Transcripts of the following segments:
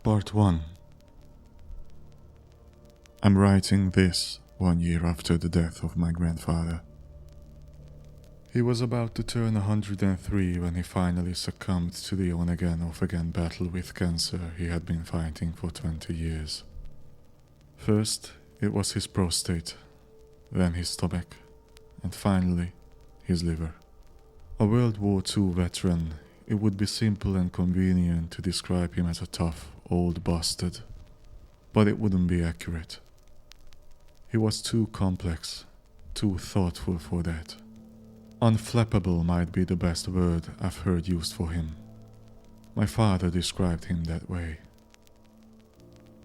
Part 1. I'm writing this 1 year after the death of my grandfather. He was about to turn 103 when he finally succumbed to the on-again, off-again battle with cancer he had been fighting for 20 years. First, it was his prostate, then his stomach, and finally, his liver. A World War II veteran, it would be simple and convenient to describe him as a tough, old bastard, but it wouldn't be accurate. He was too complex, too thoughtful for that. Unflappable might be the best word I've heard used for him. My father described him that way.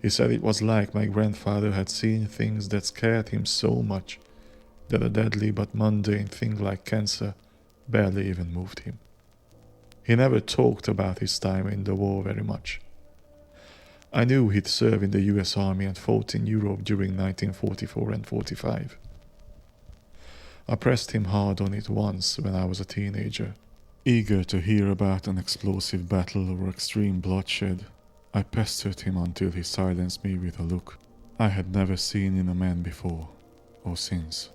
He said it was like my grandfather had seen things that scared him so much that a deadly but mundane thing like cancer barely even moved him. He never talked about his time in the war very much. I knew he'd served in the US Army and fought in Europe during 1944 and 45. I pressed him hard on it once when I was a teenager. Eager to hear about an explosive battle or extreme bloodshed, I pestered him until he silenced me with a look I had never seen in a man before or since.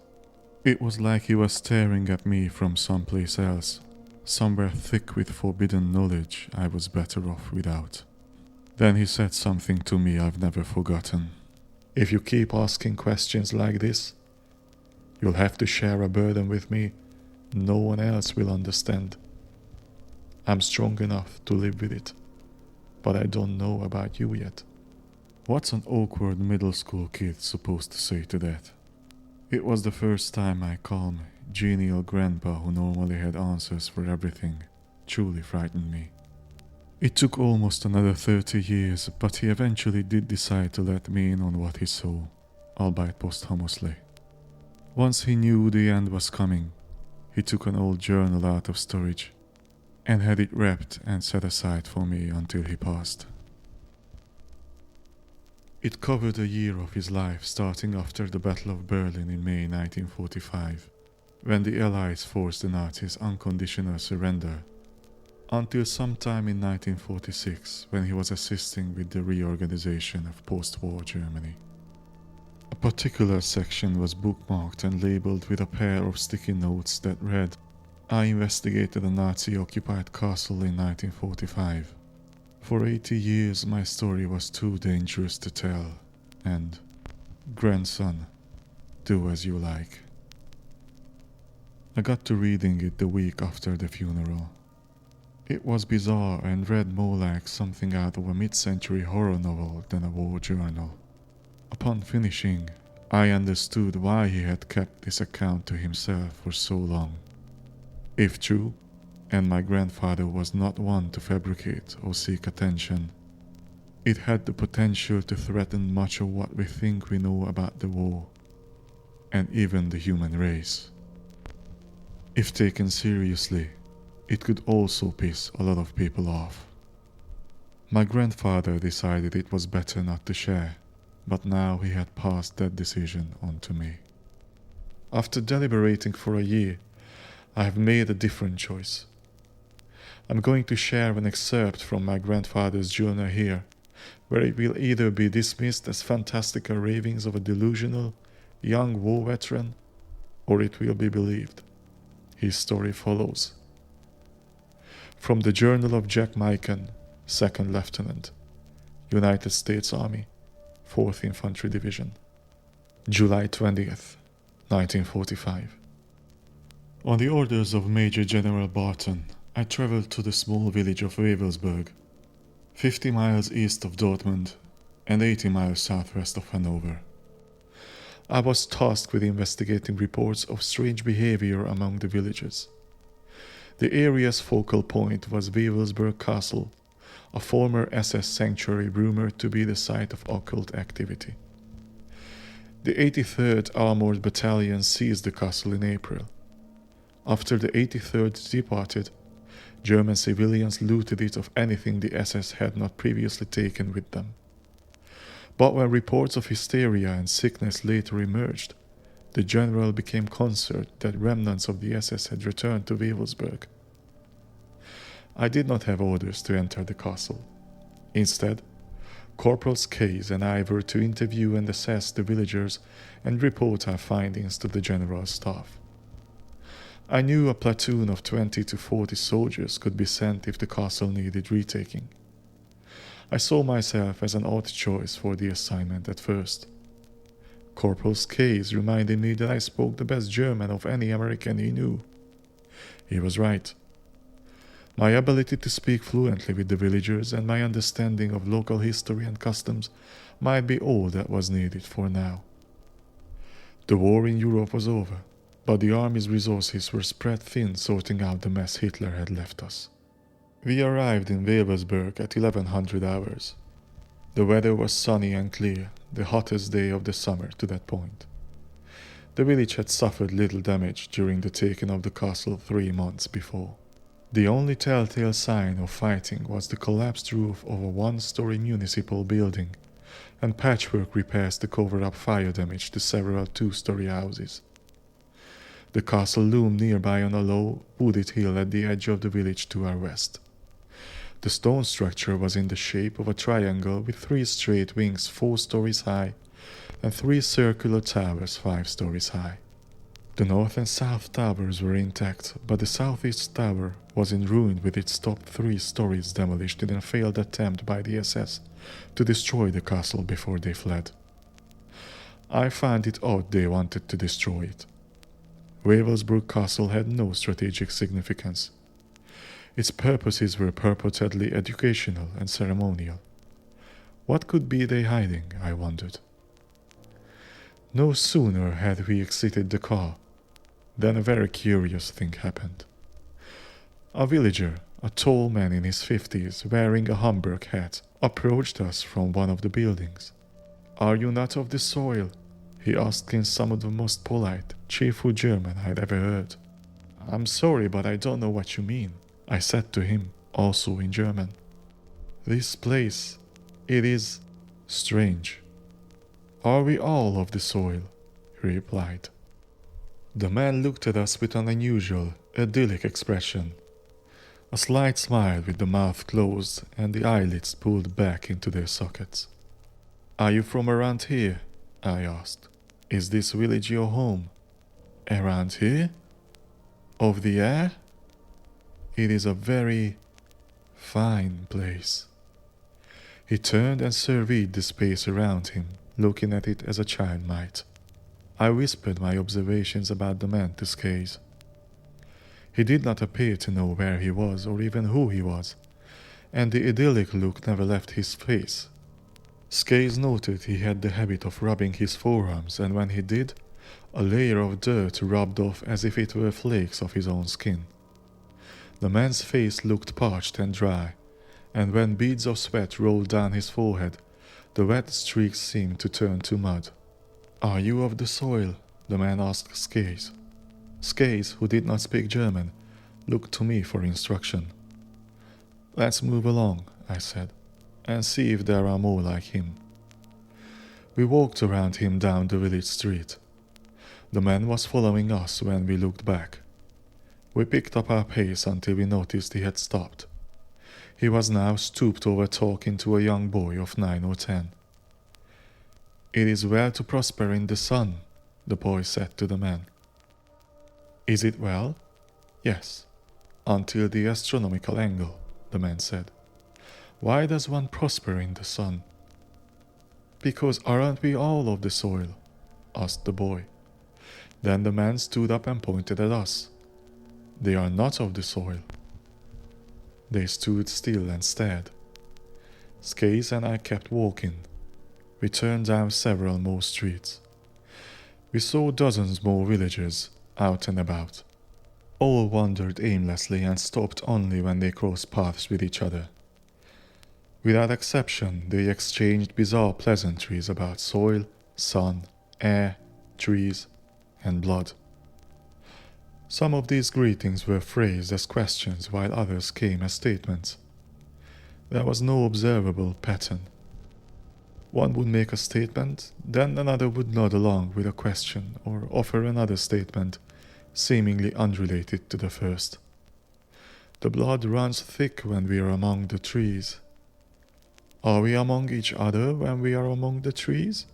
It was like he was staring at me from someplace else, somewhere thick with forbidden knowledge I was better off without. Then he said something to me I've never forgotten. If you keep asking questions like this, you'll have to share a burden with me no one else will understand. I'm strong enough to live with it, but I don't know about you yet. What's an awkward middle school kid supposed to say to that? It was the first time my calm, genial grandpa, who normally had answers for everything, truly frightened me. It took almost another 30 years, but he eventually did decide to let me in on what he saw, albeit posthumously. Once he knew the end was coming, he took an old journal out of storage and had it wrapped and set aside for me until he passed. It covered a year of his life, starting after the Battle of Berlin in May 1945, when the Allies forced the Nazis' unconditional surrender, until sometime in 1946, when he was assisting with the reorganization of post-war Germany. A particular section was bookmarked and labeled with a pair of sticky notes that read, "I investigated a Nazi-occupied castle in 1945. For 80 years my story was too dangerous to tell, and, grandson, do as you like." I got to reading it the week after the funeral. It was bizarre and read more like something out of a mid-century horror novel than a war journal. Upon finishing, I understood why he had kept this account to himself for so long. If true, and my grandfather was not one to fabricate or seek attention, it had the potential to threaten much of what we think we know about the war, and even the human race. If taken seriously, it could also piss a lot of people off. My grandfather decided it was better not to share, but now he had passed that decision on to me. After deliberating for a year, I have made a different choice. I'm going to share an excerpt from my grandfather's journal here, where it will either be dismissed as fantastical ravings of a delusional, young war veteran, or it will be believed. His story follows. From the Journal of Jack Mikan, 2nd Lieutenant, United States Army, 4th Infantry Division, July 20th, 1945. On the orders of Major General Barton, I traveled to the small village of Wewelsburg, 50 miles east of Dortmund and 80 miles southwest of Hanover. I was tasked with investigating reports of strange behavior among the villagers. The area's focal point was Wewelsburg Castle, a former SS sanctuary rumored to be the site of occult activity. The 83rd Armored Battalion seized the castle in April. After the 83rd departed, German civilians looted it of anything the SS had not previously taken with them. But when reports of hysteria and sickness later emerged, the general became concerned that remnants of the SS had returned to Wewelsburg. I did not have orders to enter the castle. Instead, Corporals Case and I were to interview and assess the villagers and report our findings to the general staff. I knew a platoon of 20 to 40 soldiers could be sent if the castle needed retaking. I saw myself as an odd choice for the assignment at first. Corporal's Case reminded me that I spoke the best German of any American he knew. He was right. My ability to speak fluently with the villagers and my understanding of local history and customs might be all that was needed for now. The war in Europe was over, but the army's resources were spread thin sorting out the mess Hitler had left us. We arrived in Wewelsburg at 1100 hours. The weather was sunny and clear, the hottest day of the summer to that point. The village had suffered little damage during the taking of the castle 3 months before. The only telltale sign of fighting was the collapsed roof of a one-story municipal building and patchwork repairs to cover up fire damage to several two-story houses. The castle loomed nearby on a low, wooded hill at the edge of the village to our west. The stone structure was in the shape of a triangle with 3 straight wings 4 stories high and 3 circular towers 5 stories high. The north and south towers were intact, but the southeast tower was in ruin with its top 3 stories demolished in a failed attempt by the SS to destroy the castle before they fled. I find it odd they wanted to destroy it. Wewelsburg Castle had no strategic significance. Its purposes were purportedly educational and ceremonial. What could be they hiding, I wondered. No sooner had we exited the car than a very curious thing happened. A villager, a tall man in his 50s, wearing a Hamburg hat, approached us from one of the buildings. "Are you not of the soil?" he asked in some of the most polite, cheerful German I'd ever heard. "I'm sorry, but I don't know what you mean," I said to him, also in German. "This place, it is strange." "Are we all of the soil?" he replied. The man looked at us with an unusual, idyllic expression. A slight smile with the mouth closed and the eyelids pulled back into their sockets. "Are you from around here?" I asked. "Is this village your home?" "Around here? Of the air? It is a very fine place." He turned and surveyed the space around him, looking at it as a child might. I whispered my observations about the man to Skaze. He did not appear to know where he was or even who he was, and the idyllic look never left his face. Skaze noted he had the habit of rubbing his forearms, and when he did, a layer of dirt rubbed off as if it were flakes of his own skin. The man's face looked parched and dry, and when beads of sweat rolled down his forehead, the wet streaks seemed to turn to mud. "Are you of the soil?" the man asked Skaze. Skaze, who did not speak German, looked to me for instruction. "Let's move along," I said, "and see if there are more like him." We walked around him down the village street. The man was following us when we looked back. We picked up our pace until we noticed he had stopped. He was now stooped over talking to a young boy of 9 or 10. "It is well to prosper in the sun," the boy said to the man. "Is it well?" "Yes, until the astronomical angle," the man said. "Why does one prosper in the sun?" "Because aren't we all of the soil?" asked the boy. Then the man stood up and pointed at us. "They are not of the soil." They stood still and stared. Skaze and I kept walking. We turned down several more streets. We saw dozens more villagers out and about. All wandered aimlessly and stopped only when they crossed paths with each other. Without exception, they exchanged bizarre pleasantries about soil, sun, air, trees, and blood. Some of these greetings were phrased as questions while others came as statements. There was no observable pattern. One would make a statement, then another would nod along with a question or offer another statement, seemingly unrelated to the first. "The blood runs thick when we are among the trees." Are we among each other when we are among the trees?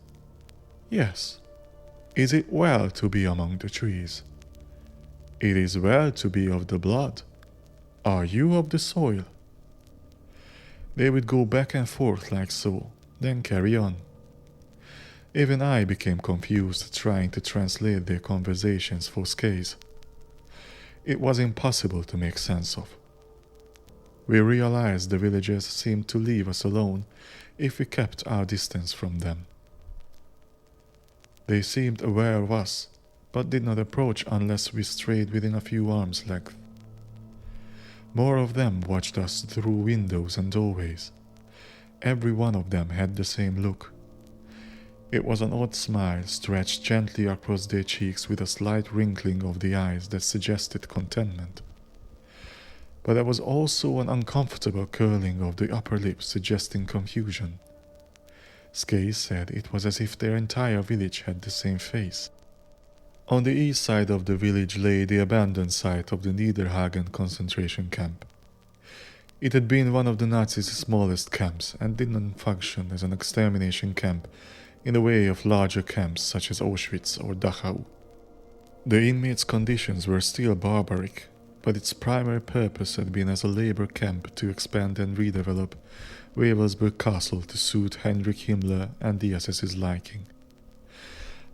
Yes. Is it well to be among the trees? It is well to be of the blood. Are you of the soil? They would go back and forth like so, then carry on. Even I became confused trying to translate their conversations for Skaze. It was impossible to make sense of. We realized the villagers seemed to leave us alone if we kept our distance from them. They seemed aware of us, but did not approach unless we strayed within a few arms' length. More of them watched us through windows and doorways. Every one of them had the same look. It was an odd smile stretched gently across their cheeks with a slight wrinkling of the eyes that suggested contentment. But there was also an uncomfortable curling of the upper lip suggesting confusion. Skaze said it was as if their entire village had the same face. On the east side of the village lay the abandoned site of the Niederhagen concentration camp. It had been one of the Nazis' smallest camps and did not function as an extermination camp in the way of larger camps such as Auschwitz or Dachau. The inmates' conditions were still barbaric, but its primary purpose had been as a labor camp to expand and redevelop Wewelsburg Castle to suit Heinrich Himmler and the SS's liking.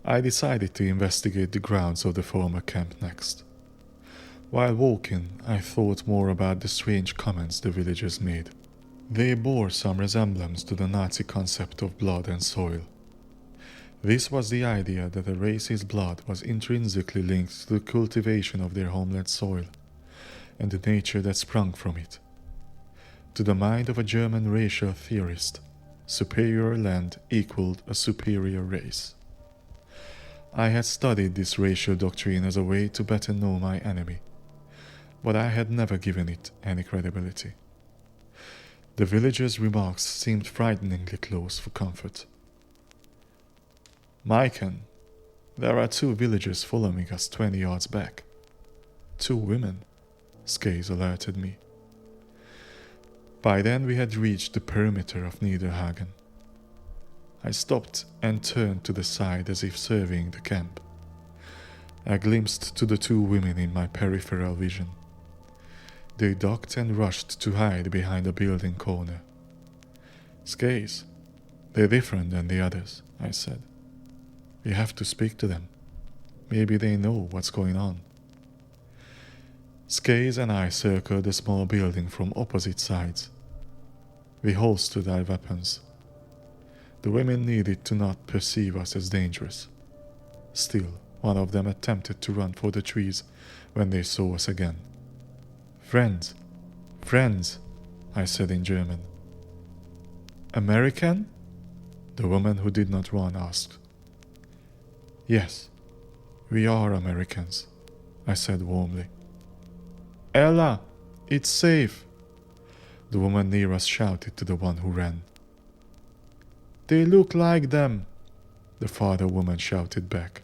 I decided to investigate the grounds of the former camp next. While walking, I thought more about the strange comments the villagers made. They bore some resemblance to the Nazi concept of blood and soil. This was the idea that a race's blood was intrinsically linked to the cultivation of their homeland soil, and the nature that sprung from it. To the mind of a German racial theorist, superior land equaled a superior race. I had studied this racial doctrine as a way to better know my enemy, but I had never given it any credibility. The villagers' remarks seemed frighteningly close for comfort. Maiken, there are 2 villagers following us 20 yards back. 2 women, Skaze alerted me. By then we had reached the perimeter of Niederhagen. I stopped and turned to the side as if surveying the camp. I glimpsed to the 2 women in my peripheral vision. They ducked and rushed to hide behind a building corner. Skaze, they're different than the others, I said. We have to speak to them. Maybe they know what's going on. Skaze and I circled the small building from opposite sides. We holstered our weapons. The women needed to not perceive us as dangerous. Still, one of them attempted to run for the trees when they saw us again. Friends, friends, I said in German. American? The woman who did not run asked. Yes, we are Americans, I said warmly. Ella, it's safe, the woman near us shouted to the one who ran. They look like them, the farther woman shouted back.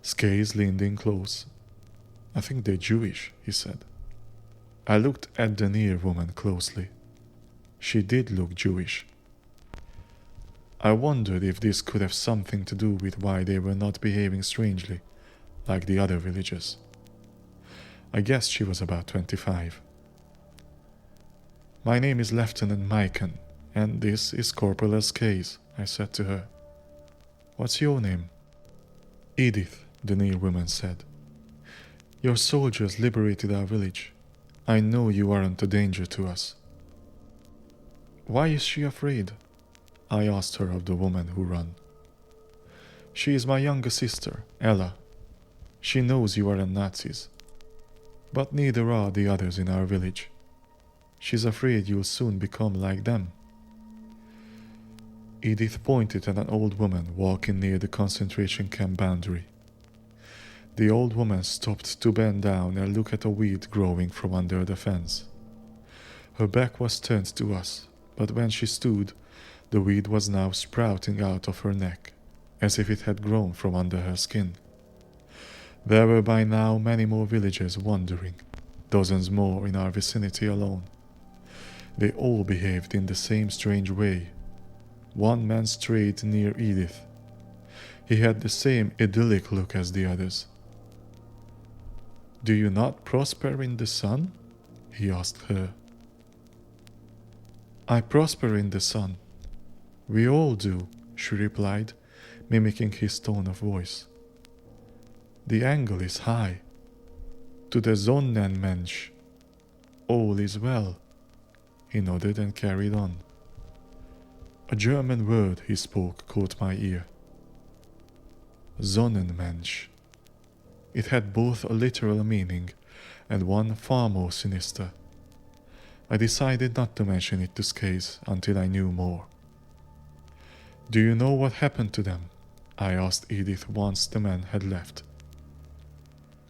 Skaze leaned in close. I think they're Jewish, he said. I looked at the near woman closely. She did look Jewish. I wondered if this could have something to do with why they were not behaving strangely, like the other villagers. I guessed she was about 25. My name is Lieutenant Maiken, and this is Corporal Skaze, I said to her. What's your name? Edith, the near woman said. Your soldiers liberated our village. I know you aren't a danger to us. Why is she afraid? I asked her of the woman who ran. She is my younger sister, Ella. She knows you aren't Nazis. But neither are the others in our village. She's afraid you'll soon become like them. Edith pointed at an old woman walking near the concentration camp boundary. The old woman stopped to bend down and look at a weed growing from under the fence. Her back was turned to us, but when she stood, the weed was now sprouting out of her neck, as if it had grown from under her skin. There were by now many more villagers wandering, dozens more in our vicinity alone. They all behaved in the same strange way. One man strayed near Edith. He had the same idyllic look as the others. "Do you not prosper in the sun?" he asked her. "I prosper in the sun. We all do," she replied, mimicking his tone of voice. "The angle is high. To the Sonnenmensch. All is well." He nodded and carried on. A German word he spoke caught my ear. Sonnenmensch. It had both a literal meaning and one far more sinister. I decided not to mention it to Skaze until I knew more. "Do you know what happened to them?" I asked Edith once the men had left.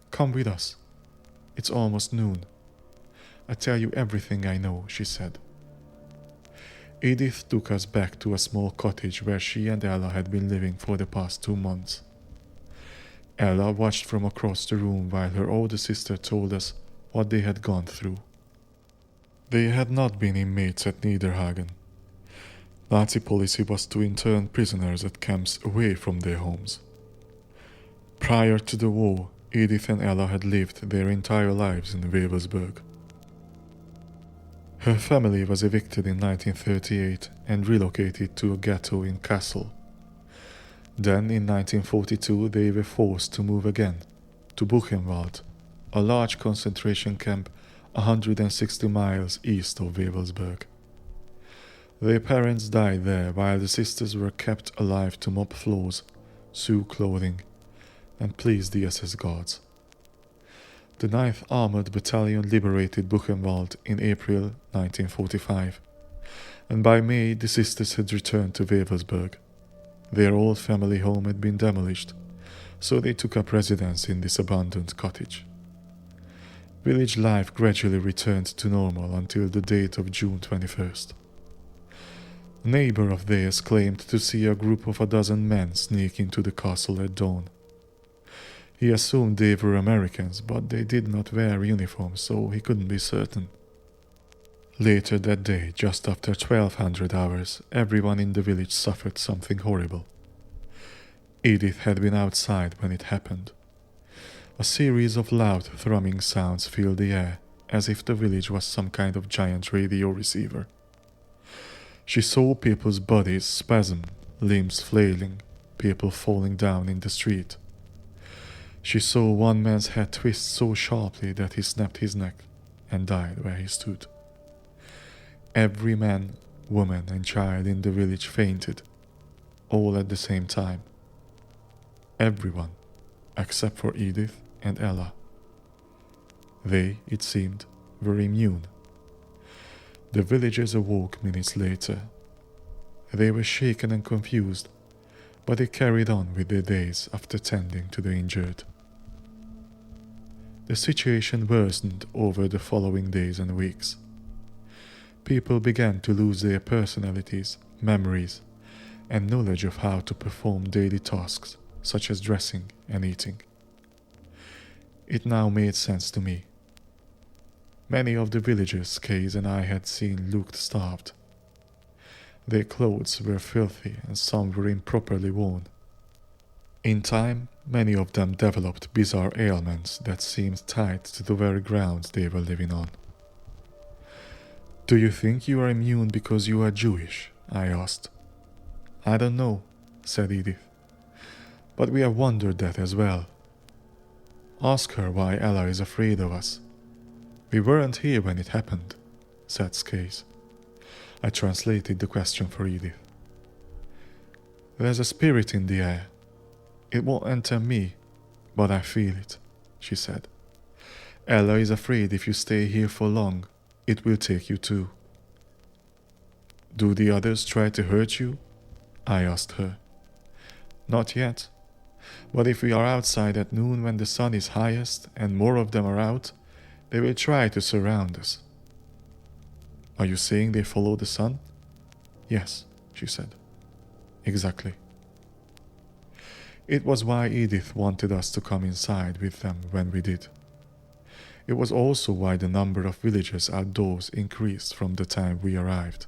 "Come with us. It's almost noon. I'll tell you everything I know," she said. Edith took us back to a small cottage where she and Ella had been living for the past 2 months. Ella watched from across the room while her older sister told us what they had gone through. They had not been inmates at Niederhagen. Nazi policy was to intern prisoners at camps away from their homes. Prior to the war, Edith and Ella had lived their entire lives in Wewelsburg. Her family was evicted in 1938 and relocated to a ghetto in Kassel. Then in 1942 they were forced to move again, to Buchenwald, a large concentration camp 160 miles east of Wewelsburg. Their parents died there while the sisters were kept alive to mop floors, sew clothing, and please the SS guards. The 9th Armored Battalion liberated Buchenwald in April 1945, and by May the sisters had returned to Wewelsburg. Their old family home had been demolished, so they took up residence in this abandoned cottage. Village life gradually returned to normal until the date of June 21st. A neighbor of theirs claimed to see a group of a dozen men sneak into the castle at dawn. He assumed they were Americans, but they did not wear uniforms, so he couldn't be certain. Later that day, just after 1200 hours, everyone in the village suffered something horrible. Edith had been outside when it happened. A series of loud thrumming sounds filled the air, as if the village was some kind of giant radio receiver. She saw people's bodies spasm, limbs flailing, people falling down in the street. She saw one man's head twist so sharply that he snapped his neck and died where he stood. Every man, woman, and child in the village fainted, all at the same time. Everyone, except for Edith and Ella. They, it seemed, were immune. The villagers awoke minutes later. They were shaken and confused, but they carried on with their days after tending to the injured. The situation worsened over the following days and weeks. People began to lose their personalities, memories, and knowledge of how to perform daily tasks such as dressing and eating. It now made sense to me. Many of the villagers Skaze and I had seen looked starved. Their clothes were filthy and some were improperly worn. In time, many of them developed bizarre ailments that seemed tied to the very ground they were living on. "Do you think you are immune because you are Jewish?" I asked. "I don't know," said Edith. "But we have wondered that as well. Ask her why Ella is afraid of us. We weren't here when it happened," said Skaze. I translated the question for Edith. "There's a spirit in the air. It won't enter me, but I feel it," she said. "Ella is afraid if you stay here for long, it will take you too." "Do the others try to hurt you?" I asked her. "Not yet. But if we are outside at noon when the sun is highest and more of them are out, they will try to surround us." "Are you saying they follow the sun?" "Yes," she said. "Exactly." It was why Edith wanted us to come inside with them when we did. It was also why the number of villagers outdoors increased from the time we arrived.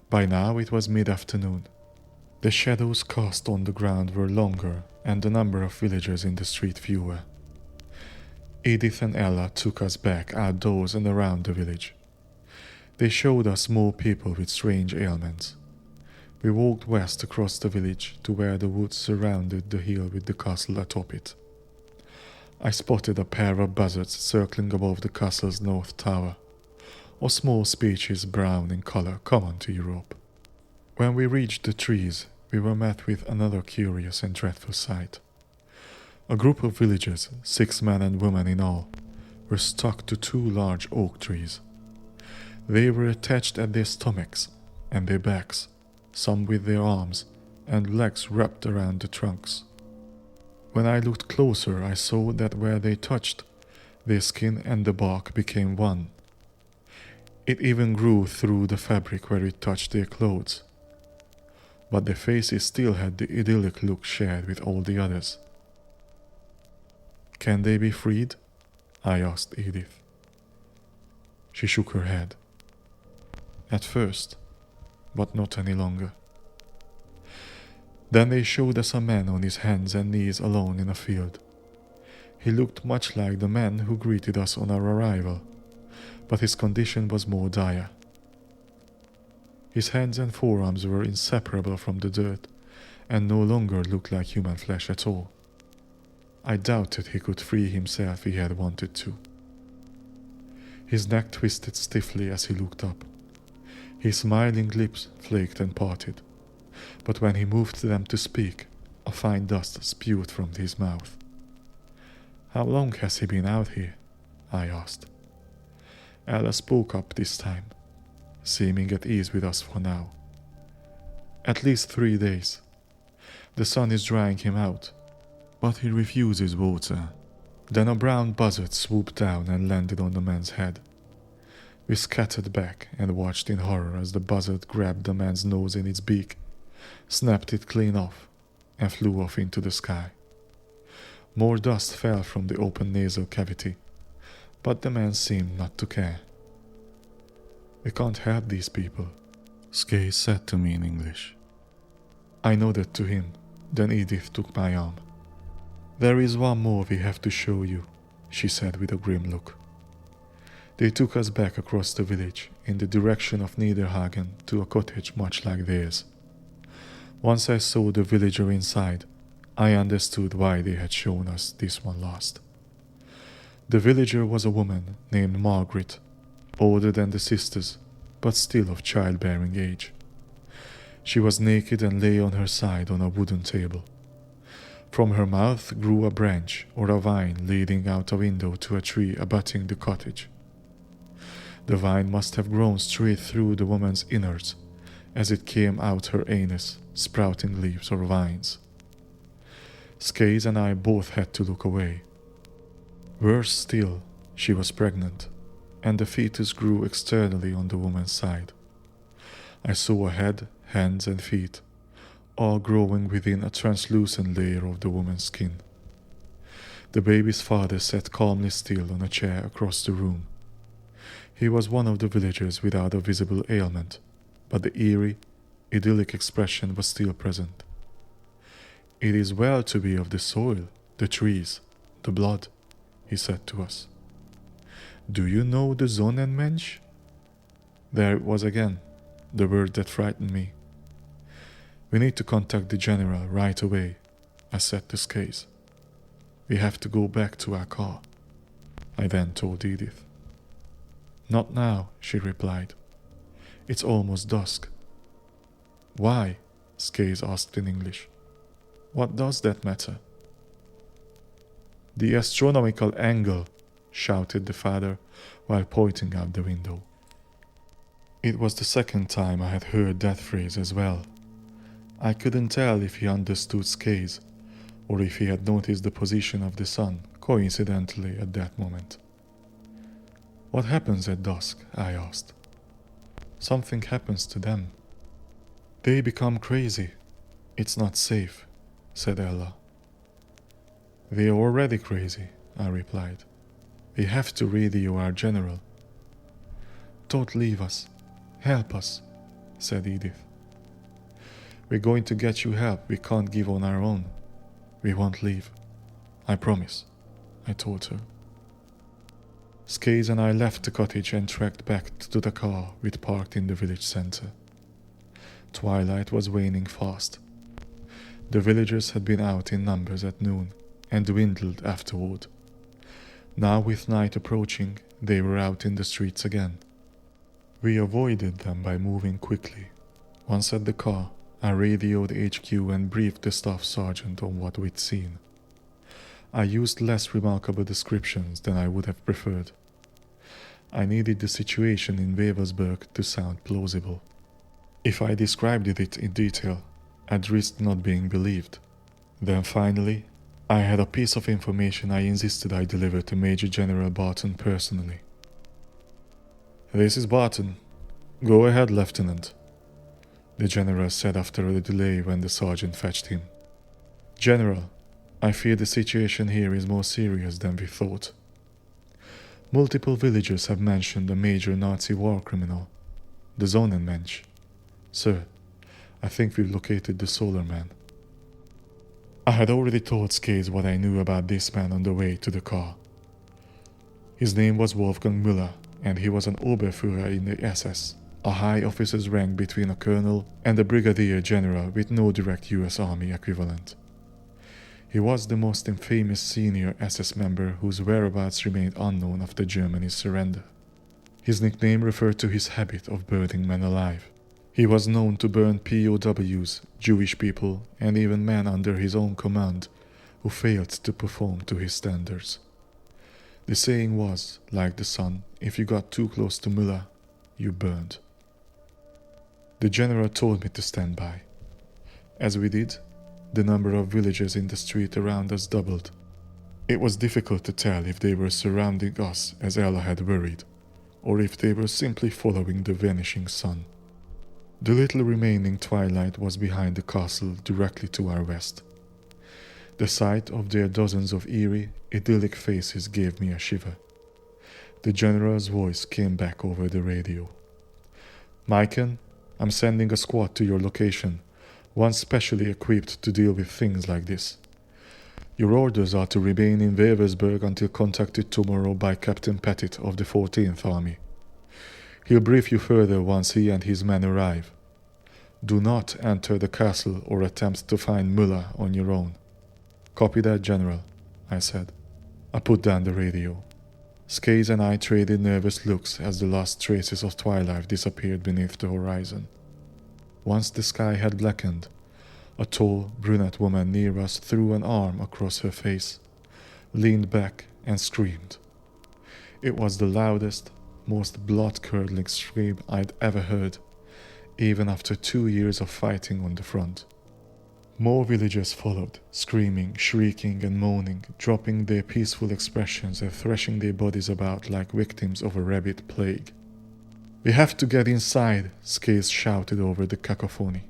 By now it was mid-afternoon. The shadows cast on the ground were longer and the number of villagers in the street fewer. Edith and Ella took us back outdoors and around the village. They showed us more people with strange ailments. We walked west across the village to where the woods surrounded the hill with the castle atop it. I spotted a pair of buzzards circling above the castle's north tower, a small species brown in color common to Europe. When we reached the trees, we were met with another curious and dreadful sight. A group of villagers, 6 men and women in all, were stuck to 2 large oak trees. They were attached at their stomachs and their backs, some with their arms and legs wrapped around the trunks. When I looked closer, I saw that where they touched, their skin and the bark became one. It even grew through the fabric where it touched their clothes. But their faces still had the idyllic look shared with all the others. "Can they be freed?" I asked Edith. She shook her head. "At first, but not any longer." Then they showed us a man on his hands and knees alone in a field. He looked much like the man who greeted us on our arrival, but his condition was more dire. His hands and forearms were inseparable from the dirt and no longer looked like human flesh at all. I doubted he could free himself if he had wanted to. His neck twisted stiffly as he looked up. His smiling lips flaked and parted, but when he moved them to speak, a fine dust spewed from his mouth. "How long has he been out here?" I asked. Ella spoke up this time, seeming at ease with us for now. "At least 3 days. The sun is drying him out, but he refuses water." Then a brown buzzard swooped down and landed on the man's head. We scattered back and watched in horror as the buzzard grabbed the man's nose in its beak, snapped it clean off, and flew off into the sky. More dust fell from the open nasal cavity, but the man seemed not to care. "We can't help these people," Skay said to me in English. I nodded to him, then Edith took my arm. "There is one more we have to show you," she said with a grim look. They took us back across the village in the direction of Niederhagen to a cottage much like theirs. Once I saw the villager inside, I understood why they had shown us this one last. The villager was a woman named Margaret, older than the sisters, but still of childbearing age. She was naked and lay on her side on a wooden table. From her mouth grew a branch or a vine leading out a window to a tree abutting the cottage. The vine must have grown straight through the woman's innards, as it came out her anus, sprouting leaves or vines. Skaze and I both had to look away. Worse still, she was pregnant, and the fetus grew externally on the woman's side. I saw a head, hands and feet, all growing within a translucent layer of the woman's skin. The baby's father sat calmly still on a chair across the room. He was one of the villagers without a visible ailment, but the eerie, idyllic expression was still present. "It is well to be of the soil, the trees, the blood," he said to us. "Do you know the Sonnenmensch?" There it was again, the word that frightened me. "We need to contact the general right away," I said to Skaze. "We have to go back to our car," I then told Edith. "Not now," she replied. "It's almost dusk." "Why?" Skaze asked in English. "What does that matter?" "The astronomical angle," shouted the father while pointing out the window. It was the second time I had heard that phrase as well. I couldn't tell if he understood Skaze or if he had noticed the position of the sun coincidentally at that moment. "What happens at dusk?" I asked. "Something happens to them. They become crazy. It's not safe," said Ella. "They are already crazy," I replied. We have to radio our general. Don't leave us. Help us, said Edith. We're going to get you help we can't give on our own. We won't leave. I promise, I told her. Skaze and I left the cottage and trekked back to the car we'd parked in the village center. Twilight was waning fast. The villagers had been out in numbers at noon and dwindled afterward. Now, with night approaching, they were out in the streets again. We avoided them by moving quickly. Once at the car, I radioed HQ and briefed the staff sergeant on what we'd seen. I used less remarkable descriptions than I would have preferred. I needed the situation in Weversburg to sound plausible. If I described it in detail, I'd risk not being believed. Then finally, I had a piece of information I insisted I deliver to Major General Barton personally. This is Barton. Go ahead, Lieutenant, the General said after a delay when the sergeant fetched him. General, I fear the situation here is more serious than we thought. Multiple villagers have mentioned a major Nazi war criminal, the Sonnenmensch. Sir, I think we've located the Solar Man. I had already told Skaze what I knew about this man on the way to the car. His name was Wolfgang Müller, and he was an Oberführer in the SS, a high officer's rank between a colonel and a brigadier general with no direct US Army equivalent. He was the most infamous senior SS member whose whereabouts remained unknown after Germany's surrender. His nickname referred to his habit of burning men alive. He was known to burn POWs, Jewish people, and even men under his own command who failed to perform to his standards. The saying was, like the sun, if you got too close to Müller, you burned. The general told me to stand by. As we did, the number of villagers in the street around us doubled. It was difficult to tell if they were surrounding us as Ella had worried, or if they were simply following the vanishing sun. The little remaining twilight was behind the castle directly to our west. The sight of their dozens of eerie, idyllic faces gave me a shiver. The general's voice came back over the radio. Maiken, I'm sending a squad to your location, one specially equipped to deal with things like this. Your orders are to remain in Weversburg until contacted tomorrow by Captain Pettit of the 14th Army. He'll brief you further once he and his men arrive. Do not enter the castle or attempt to find Müller on your own. Copy that, General, I said. I put down the radio. Skaze and I traded nervous looks as the last traces of twilight disappeared beneath the horizon. Once the sky had blackened, a tall, brunette woman near us threw an arm across her face, leaned back and screamed. It was the loudest, most blood-curdling scream I'd ever heard, even after 2 years of fighting on the front. More villagers followed, screaming, shrieking and moaning, dropping their peaceful expressions and thrashing their bodies about like victims of a rabid plague. We have to get inside, Skaze shouted over the cacophony.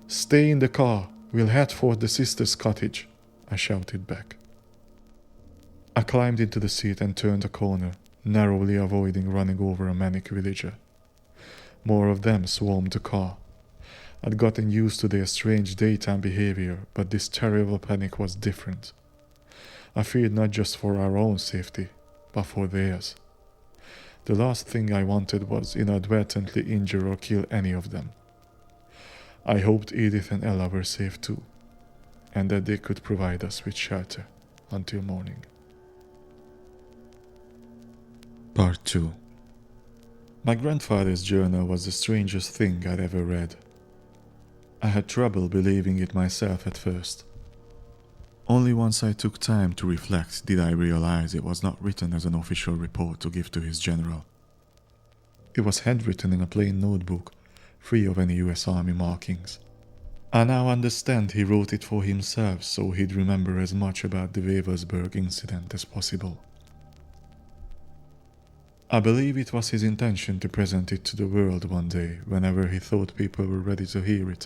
Stay in the car, we'll head for the sister's cottage, I shouted back. I climbed into the seat and turned a corner, narrowly avoiding running over a manic villager. More of them swarmed the car. I'd gotten used to their strange daytime behavior, but this terrible panic was different. I feared not just for our own safety, but for theirs. The last thing I wanted was inadvertently injure or kill any of them. I hoped Edith and Ella were safe too, and that they could provide us with shelter until morning. Part 2. My grandfather's journal was the strangest thing I'd ever read. I had trouble believing it myself at first. Only once I took time to reflect did I realize it was not written as an official report to give to his general. It was handwritten in a plain notebook, free of any US Army markings. I now understand he wrote it for himself so he'd remember as much about the Weversburg incident as possible. I believe it was his intention to present it to the world one day whenever he thought people were ready to hear it,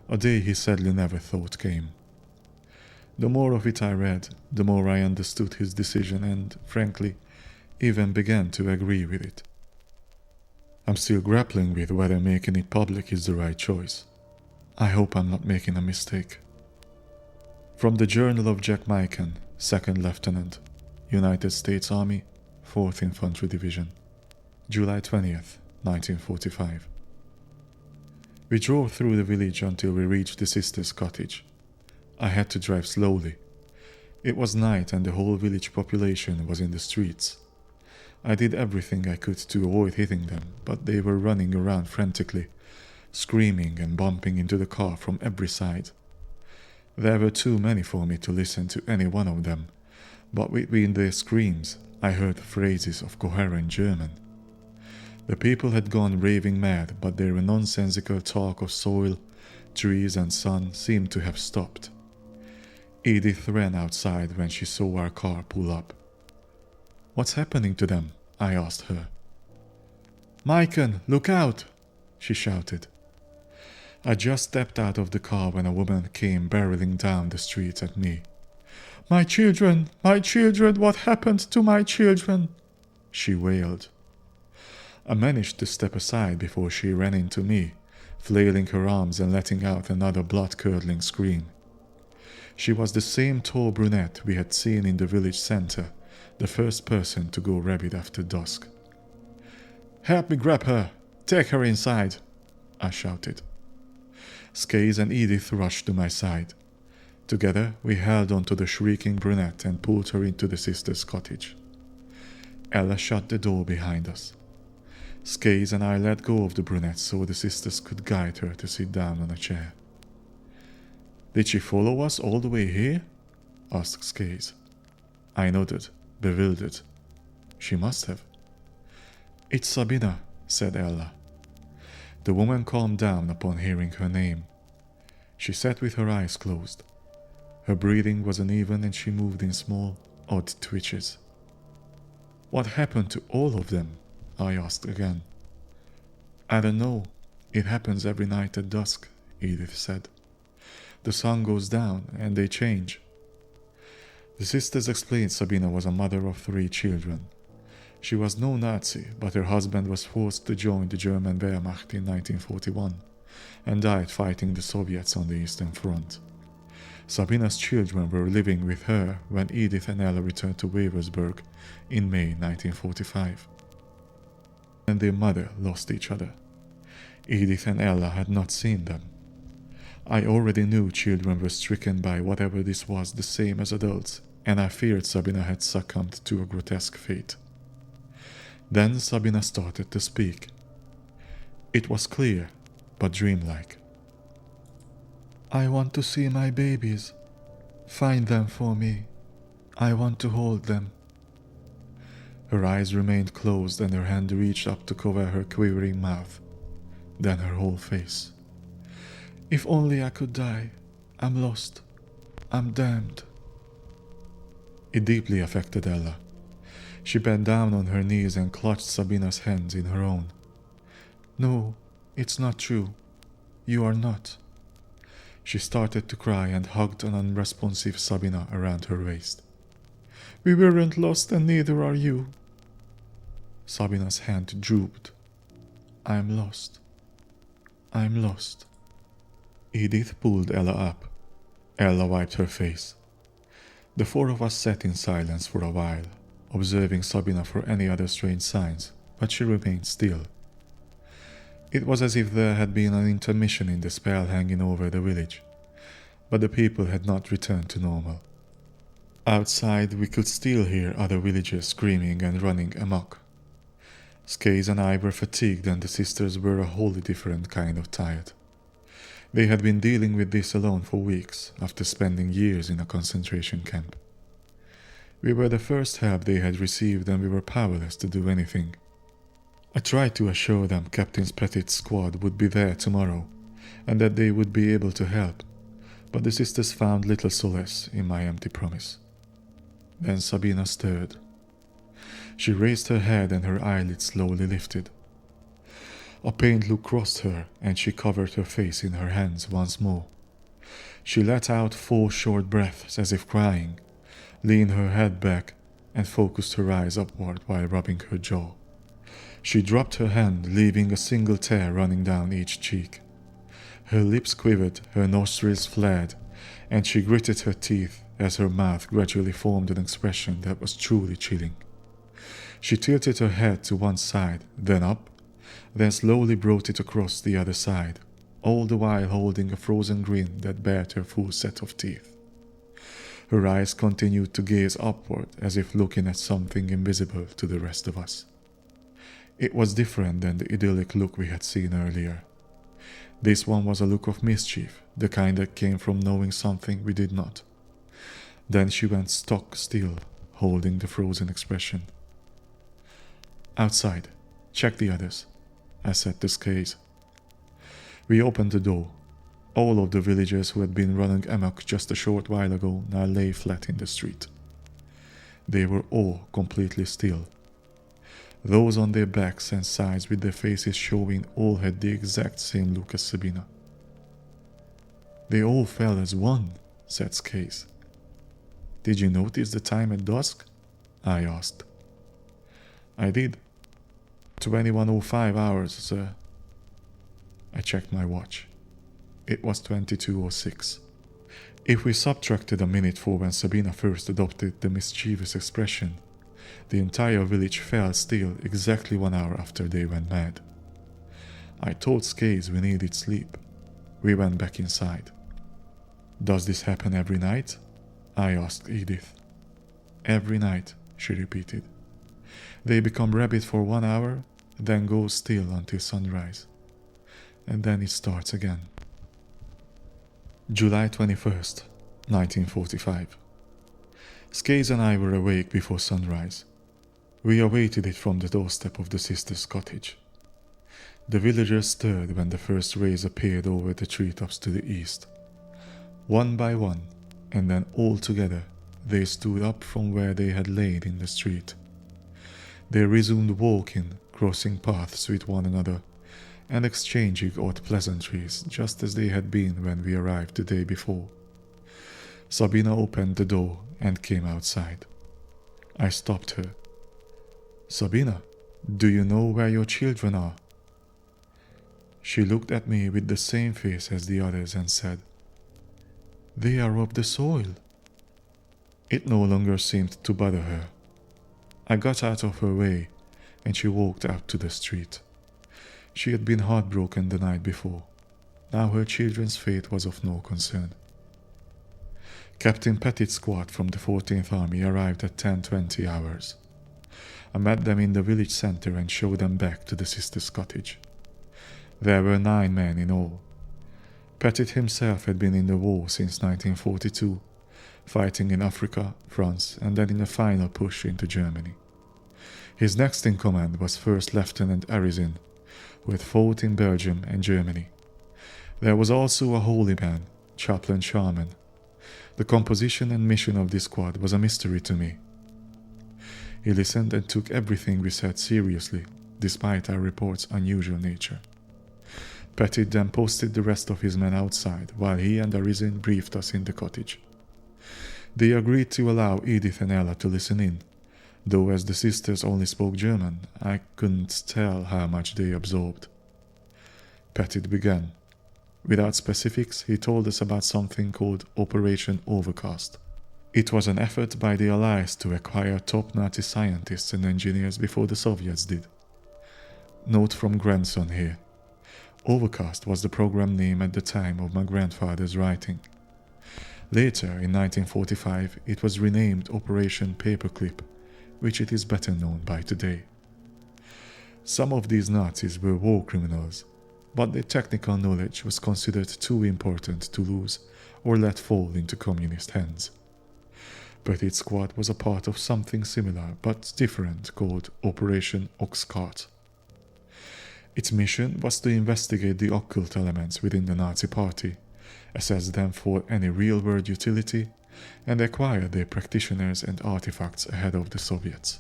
a day he sadly never thought came. The more of it I read, the more I understood his decision and, frankly, even began to agree with it. I'm still grappling with whether making it public is the right choice. I hope I'm not making a mistake. From the Journal of Jack Mikan, 2nd Lieutenant, United States Army, 4th Infantry Division, July 20th, 1945. We drove through the village until we reached the sister's cottage. I had to drive slowly. It was night and the whole village population was in the streets. I did everything I could to avoid hitting them, but they were running around frantically, screaming and bumping into the car from every side. There were too many for me to listen to any one of them, but between their screams I heard phrases of coherent German. The people had gone raving mad, but their nonsensical talk of soil, trees and sun seemed to have stopped. Edith ran outside when she saw our car pull up. "What's happening to them?" I asked her. "Mikan, look out!" she shouted. I just stepped out of the car when a woman came barreling down the street at me. My children, what happened to my children?" she wailed. I managed to step aside before she ran into me, flailing her arms and letting out another blood-curdling scream. She was the same tall brunette we had seen in the village center, the first person to go rabid after dusk. "Help me grab her! Take her inside!" I shouted. Skaze and Edith rushed to my side. Together we held onto the shrieking brunette and pulled her into the sister's cottage. Ella shut the door behind us. Skaze and I let go of the brunette so the sisters could guide her to sit down on a chair. "Did she follow us all the way here?" asked Skaze. I nodded, bewildered. She must have. "It's Sabina," said Ella. The woman calmed down upon hearing her name. She sat with her eyes closed. Her breathing was uneven and she moved in small, odd twitches. "What happened to all of them?" I asked again. "I don't know. It happens every night at dusk," Edith said. "The sun goes down and they change." The sisters explained Sabina was a mother of 3 children. She was no Nazi, but her husband was forced to join the German Wehrmacht in 1941 and died fighting the Soviets on the Eastern Front. Sabina's children were living with her when Edith and Ella returned to Waversburg in May 1945. And their mother lost each other. Edith and Ella had not seen them. I already knew children were stricken by whatever this was the same as adults, and I feared Sabina had succumbed to a grotesque fate. Then Sabina started to speak. It was clear, but dreamlike. "I want to see my babies. Find them for me. I want to hold them." Her eyes remained closed and her hand reached up to cover her quivering mouth, then her whole face. "If only I could die. I'm lost. I'm damned." It deeply affected Ella. She bent down on her knees and clutched Sabina's hands in her own. "No, it's not true. You are not." She started to cry and hugged an unresponsive Sabina around her waist. "We weren't lost and neither are you." Sabina's hand drooped. "I'm lost. I'm lost." Edith pulled Ella up. Ella wiped her face. The 4 of us sat in silence for a while, observing Sabina for any other strange signs, but she remained still. It was as if there had been an intermission in the spell hanging over the village, but the people had not returned to normal. Outside we could still hear other villagers screaming and running amok. Skaze and I were fatigued and the sisters were a wholly different kind of tired. They had been dealing with this alone for weeks, after spending years in a concentration camp. We were the first help they had received and we were powerless to do anything. I tried to assure them Captain Petit's squad would be there tomorrow, and that they would be able to help, but the sisters found little solace in my empty promise. Then Sabina stirred. She raised her head and her eyelids slowly lifted. A pained look crossed her and she covered her face in her hands once more. She let out 4 short breaths as if crying, leaned her head back, and focused her eyes upward while rubbing her jaw. She dropped her hand, leaving a single tear running down each cheek. Her lips quivered, her nostrils flared, and she gritted her teeth as her mouth gradually formed an expression that was truly chilling. She tilted her head to one side, then up, then slowly brought it across the other side, all the while holding a frozen grin that bared her full set of teeth. Her eyes continued to gaze upward as if looking at something invisible to the rest of us. It was different than the idyllic look we had seen earlier. This one was a look of mischief, the kind that came from knowing something we did not. Then she went stock still, holding the frozen expression. "Outside, check the others," I said to Skaze. We opened the door. All of the villagers who had been running amok just a short while ago now lay flat in the street. They were all completely still. Those on their backs and sides with their faces showing all had the exact same look as Sabina. "They all fell as one," said Skaze. "Did you notice the time at dusk?" I asked. "I did. 21:05 hours, sir." I checked my watch. It was 22:06. If we subtracted a minute for when Sabina first adopted the mischievous expression, the entire village fell still exactly 1 hour after they went mad. I told Skaze we needed sleep. We went back inside. "Does this happen every night?" I asked Edith. "Every night," she repeated. "They become rabid for 1 hour, then go still until sunrise. And then it starts again." July 21st, 1945. Skaze and I were awake before sunrise. We awaited it from the doorstep of the sisters' cottage. The villagers stirred when the first rays appeared over the treetops to the east. One by one, and then all together, they stood up from where they had lain in the street. They resumed walking, crossing paths with one another, and exchanging odd pleasantries just as they had been when we arrived the day before. Sabina opened the door and came outside. I stopped her. "Sabina, do you know where your children are?" She looked at me with the same face as the others and said, "They are up the soil." It no longer seemed to bother her. I got out of her way, and she walked out to the street. She had been heartbroken the night before. Now her children's fate was of no concern. Captain Petit's squad from the 14th Army arrived at 10:20 hours. I met them in the village center and showed them back to the sisters' cottage. There were 9 men in all. Petit himself had been in the war since 1942, fighting in Africa, France, and then in a final push into Germany. His next in command was First Lieutenant Arizin, who had fought in Belgium and Germany. There was also a holy man, Chaplain Sharman. The composition and mission of this squad was a mystery to me. He listened and took everything we said seriously, despite our report's unusual nature. Petit then posted the rest of his men outside, while he and Arizin briefed us in the cottage. They agreed to allow Edith and Ella to listen in, though as the sisters only spoke German, I couldn't tell how much they absorbed. Petit began. Without specifics, he told us about something called Operation Overcast. It was an effort by the Allies to acquire top Nazi scientists and engineers before the Soviets did. Note from grandson here. Overcast was the program name at the time of my grandfather's writing. Later, in 1945, it was renamed Operation Paperclip, which it is better known by today. Some of these Nazis were war criminals, but their technical knowledge was considered too important to lose or let fall into communist hands. Petit's squad was a part of something similar but different called Operation Occult. Its mission was to investigate the occult elements within the Nazi Party, assess them for any real-world utility, and acquire their practitioners and artifacts ahead of the Soviets.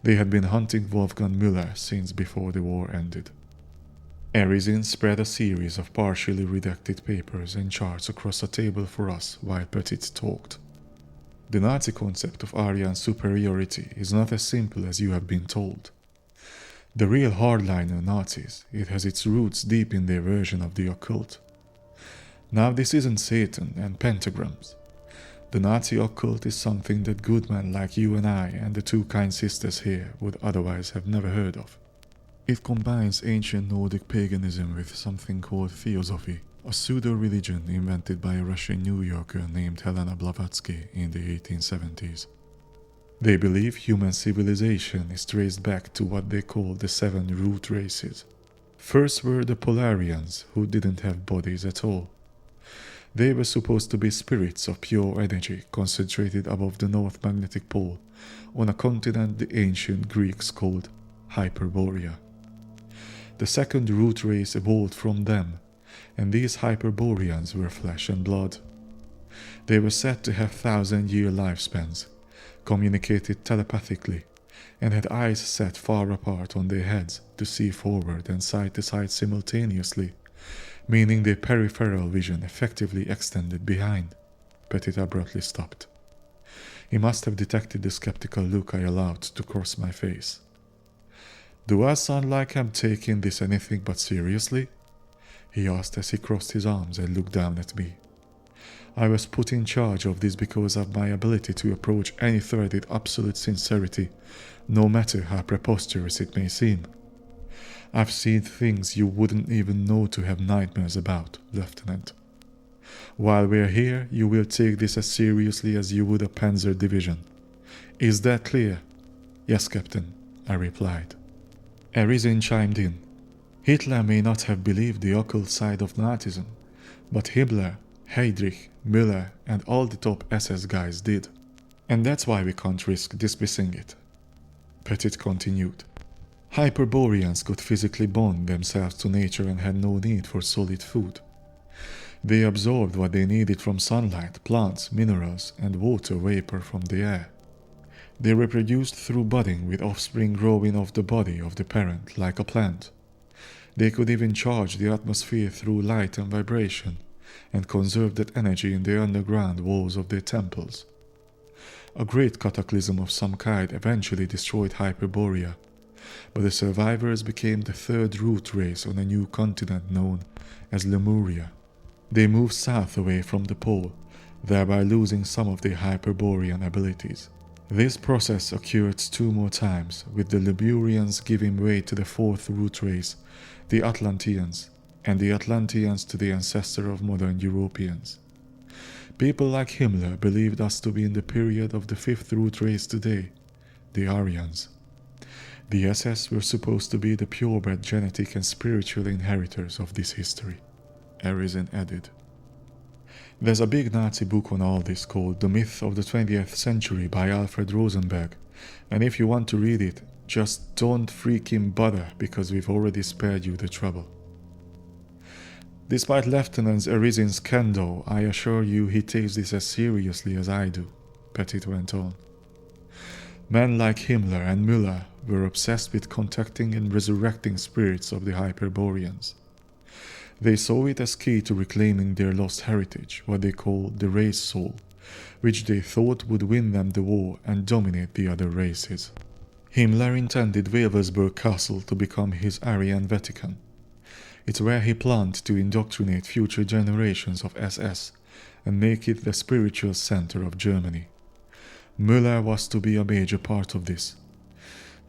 They had been hunting Wolfgang Müller since before the war ended. Erizin spread a series of partially redacted papers and charts across a table for us while Petit talked. The Nazi concept of Aryan superiority is not as simple as you have been told. The real hardliner Nazis, it has its roots deep in their version of the occult. Now this isn't Satan and pentagrams. The Nazi occult is something that good men like you and I and the two kind sisters here would otherwise have never heard of. It combines ancient Nordic paganism with something called theosophy, a pseudo-religion invented by a Russian New Yorker named Helena Blavatsky in the 1870s. They believe human civilization is traced back to what they call the 7 root races. First were the Polarians, who didn't have bodies at all. They were supposed to be spirits of pure energy concentrated above the North Magnetic Pole on a continent the ancient Greeks called Hyperborea. The second root race evolved from them, and these Hyperboreans were flesh and blood. They were said to have 1,000-year lifespans, communicated telepathically, and had eyes set far apart on their heads to see forward and side to side simultaneously, meaning their peripheral vision effectively extended behind. Petit abruptly stopped. He must have detected the skeptical look I allowed to cross my face. "Do I sound like I'm taking this anything but seriously?" he asked as he crossed his arms and looked down at me. I was put in charge of this because of my ability to approach any threat with absolute sincerity, no matter how preposterous it may seem. I've seen things you wouldn't even know to have nightmares about, Lieutenant. While we're here, you will take this as seriously as you would a Panzer division. Is that clear? Yes, Captain, I replied. Erizin chimed in. Hitler may not have believed the occult side of Nazism, but Himmler, Heydrich, Müller, and all the top SS guys did. And that's why we can't risk dismissing it. Petit continued. Hyperboreans could physically bond themselves to nature and had no need for solid food. They absorbed what they needed from sunlight, plants, minerals, and water vapor from the air. They reproduced through budding with offspring growing off the body of the parent like a plant. They could even charge the atmosphere through light and vibration, and conserve that energy in the underground walls of their temples. A great cataclysm of some kind eventually destroyed Hyperborea, but the survivors became the third root race on a new continent known as Lemuria. They moved south away from the pole, thereby losing some of their Hyperborean abilities. This process occurred 2 more times, with the Lemurians giving way to the fourth root race, the Atlanteans, and the Atlanteans to the ancestor of modern Europeans. People like Himmler believed us to be in the period of the fifth root race today, the Aryans. The SS were supposed to be the purebred genetic and spiritual inheritors of this history, Erizin added. There's a big Nazi book on all this called The Myth of the 20th Century by Alfred Rosenberg, and if you want to read it, just don't freaking bother because we've already spared you the trouble. Despite Lieutenant Erizin's candor, I assure you he takes this as seriously as I do, Petit went on. Men like Himmler and Müller were obsessed with contacting and resurrecting spirits of the Hyperboreans. They saw it as key to reclaiming their lost heritage, what they call the race soul, which they thought would win them the war and dominate the other races. Himmler intended Wewelsburg Castle to become his Aryan Vatican. It's where he planned to indoctrinate future generations of SS and make it the spiritual center of Germany. Müller was to be a major part of this.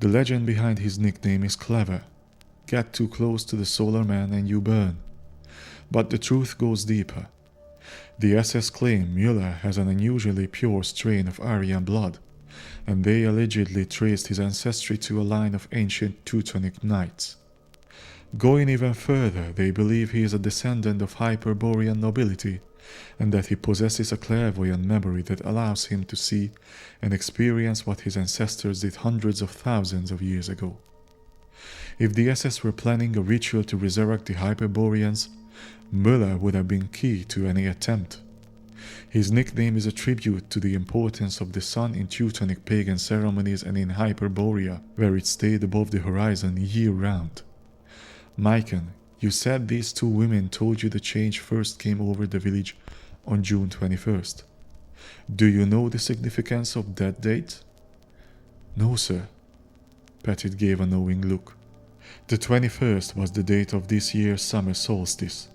The legend behind his nickname is clever. Get too close to the solar man and you burn. But the truth goes deeper. The SS claim Müller has an unusually pure strain of Aryan blood, and they allegedly traced his ancestry to a line of ancient Teutonic knights. Going even further, they believe he is a descendant of Hyperborean nobility, and that he possesses a clairvoyant memory that allows him to see and experience what his ancestors did hundreds of thousands of years ago. If the SS were planning a ritual to resurrect the Hyperboreans, Müller would have been key to any attempt. His nickname is a tribute to the importance of the sun in Teutonic pagan ceremonies and in Hyperborea, where it stayed above the horizon year-round. Maiken, You said these two women told you the change first came over the village on June 21st. Do you know the significance of that date? No, sir. Pettit gave a knowing look. The 21st was the date of this year's summer solstice,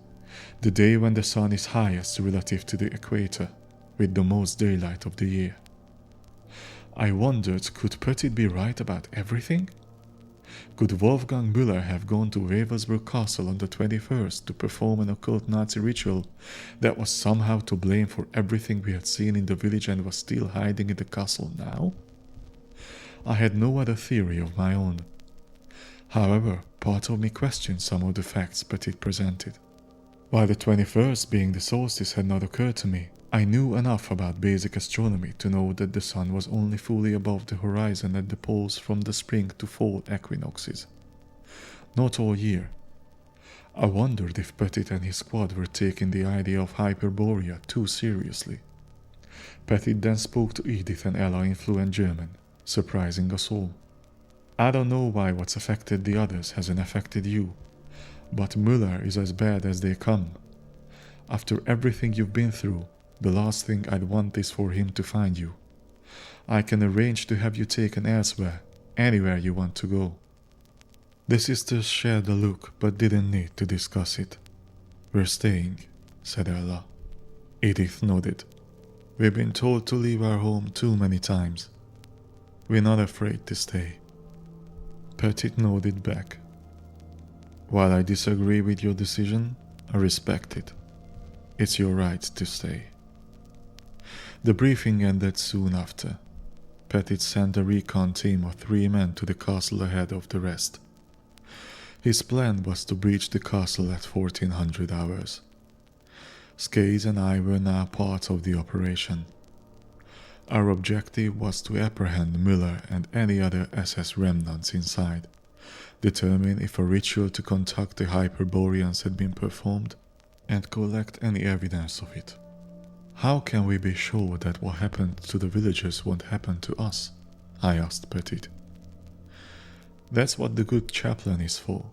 the day when the sun is highest relative to the equator, with the most daylight of the year. I wondered, could Pettit be right about everything? Could Wolfgang Müller have gone to Wavelsburg Castle on the 21st to perform an occult Nazi ritual that was somehow to blame for everything we had seen in the village and was still hiding in the castle now? I had no other theory of my own. However, part of me questioned some of the facts Pettit presented. While the 21st being the solstice had not occurred to me, I knew enough about basic astronomy to know that the sun was only fully above the horizon at the poles from the spring to fall equinoxes. Not all year. I wondered if Pettit and his squad were taking the idea of Hyperborea too seriously. Pettit then spoke to Edith and Ella in fluent German, surprising us all. I don't know why what's affected the others hasn't affected you, but Müller is as bad as they come. After everything you've been through, the last thing I'd want is for him to find you. I can arrange to have you taken elsewhere, anywhere you want to go. The sisters shared a look but didn't need to discuss it. We're staying, said Ella. Edith nodded. We've been told to leave our home too many times. We're not afraid to stay. Pettit nodded back. While I disagree with your decision, I respect it. It's your right to stay. The briefing ended soon after. Pettit sent a recon team of 3 men to the castle ahead of the rest. His plan was to breach the castle at 1400 hours. Skaze and I were now part of the operation. Our objective was to apprehend Müller and any other SS remnants inside, determine if a ritual to contact the Hyperboreans had been performed, and collect any evidence of it. How can we be sure that what happened to the villagers won't happen to us? I asked Pettit. That's what the good chaplain is for.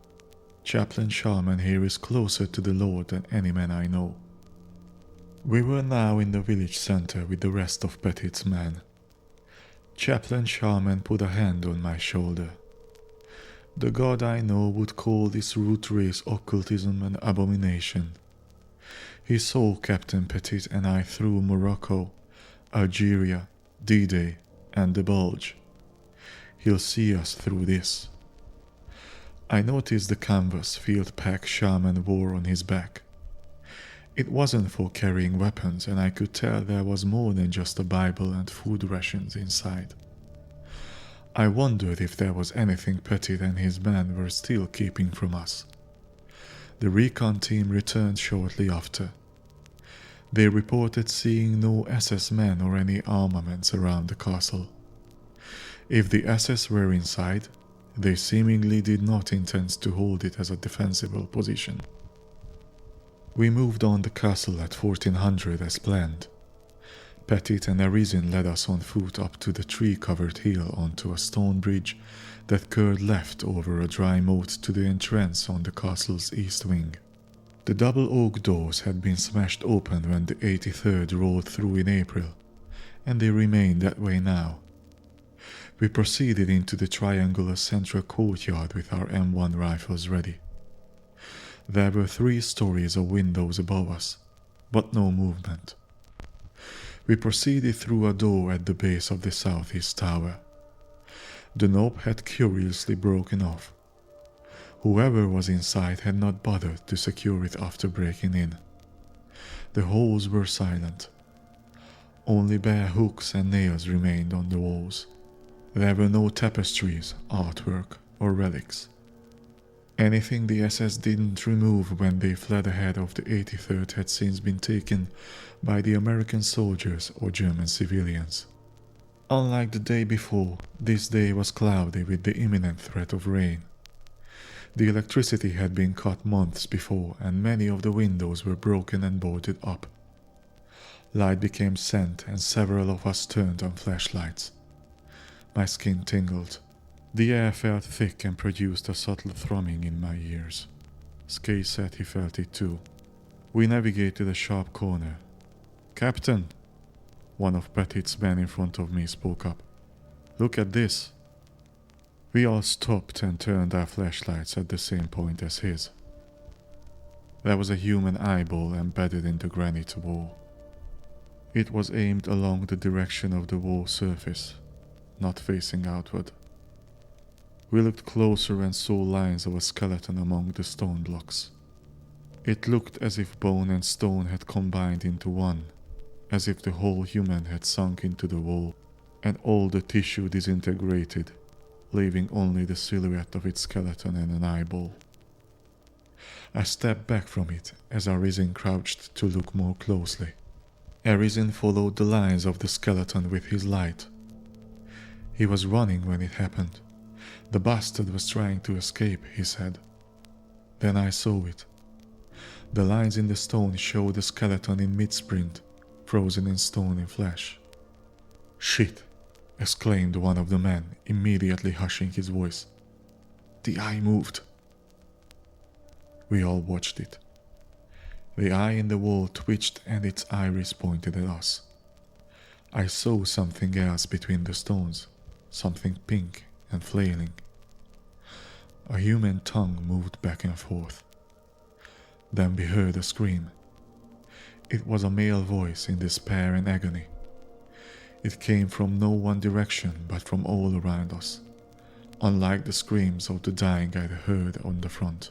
Chaplain Sharman here is closer to the Lord than any man I know. We were now in the village center with the rest of Pettit's men. Chaplain Sharman put a hand on my shoulder. The God I know would call this root race occultism an abomination. He saw Captain Pettit and I through Morocco, Algeria, D-Day, and the Bulge. He'll see us through this. I noticed the canvas field pack Shaman wore on his back. It wasn't for carrying weapons, and I could tell there was more than just a Bible and food rations inside. I wondered if there was anything Pettit and his men were still keeping from us. The recon team returned shortly after. They reported seeing no SS men or any armaments around the castle. If the SS were inside, they seemingly did not intend to hold it as a defensible position. We moved on the castle at 1400 as planned. Pettit and Arisen led us on foot up to the tree-covered hill onto a stone bridge that curled left over a dry moat to the entrance on the castle's east wing. The double oak doors had been smashed open when the 83rd rolled through in April, and they remained that way now. We proceeded into the triangular central courtyard with our M1 rifles ready. There were 3 stories of windows above us, but no movement. We proceeded through a door at the base of the southeast tower. The knob had curiously broken off. Whoever was inside had not bothered to secure it after breaking in. The halls were silent. Only bare hooks and nails remained on the walls. There were no tapestries, artwork, or relics. Anything the SS didn't remove when they fled ahead of the 83rd had since been taken by the American soldiers or German civilians. Unlike the day before, this day was cloudy with the imminent threat of rain. The electricity had been cut months before, and many of the windows were broken and boarded up. Light became scent, and several of us turned on flashlights. My skin tingled. The air felt thick and produced a subtle thrumming in my ears. Skay said he felt it too. We navigated a sharp corner. "Captain," one of Petit's men in front of me spoke up. "Look at this." We all stopped and turned our flashlights at the same point as his. There was a human eyeball embedded in the granite wall. It was aimed along the direction of the wall surface, not facing outward. We looked closer and saw lines of a skeleton among the stone blocks. It looked as if bone and stone had combined into one, as if the whole human had sunk into the wall and all the tissue disintegrated, leaving only the silhouette of its skeleton and an eyeball. I stepped back from it as Arisen crouched to look more closely. Arisen followed the lines of the skeleton with his light. He was running when it happened. The bastard was trying to escape, he said. Then I saw it. The lines in the stone showed the skeleton in mid-sprint, frozen in stone and flesh. "Shit!" exclaimed one of the men, immediately hushing his voice. "The eye moved." We all watched it. The eye in the wall twitched and its iris pointed at us. I saw something else between the stones, something pink and flailing. A human tongue moved back and forth. Then we heard a scream. It was a male voice in despair and agony. It came from no one direction but from all around us, unlike the screams of the dying I'd heard on the front.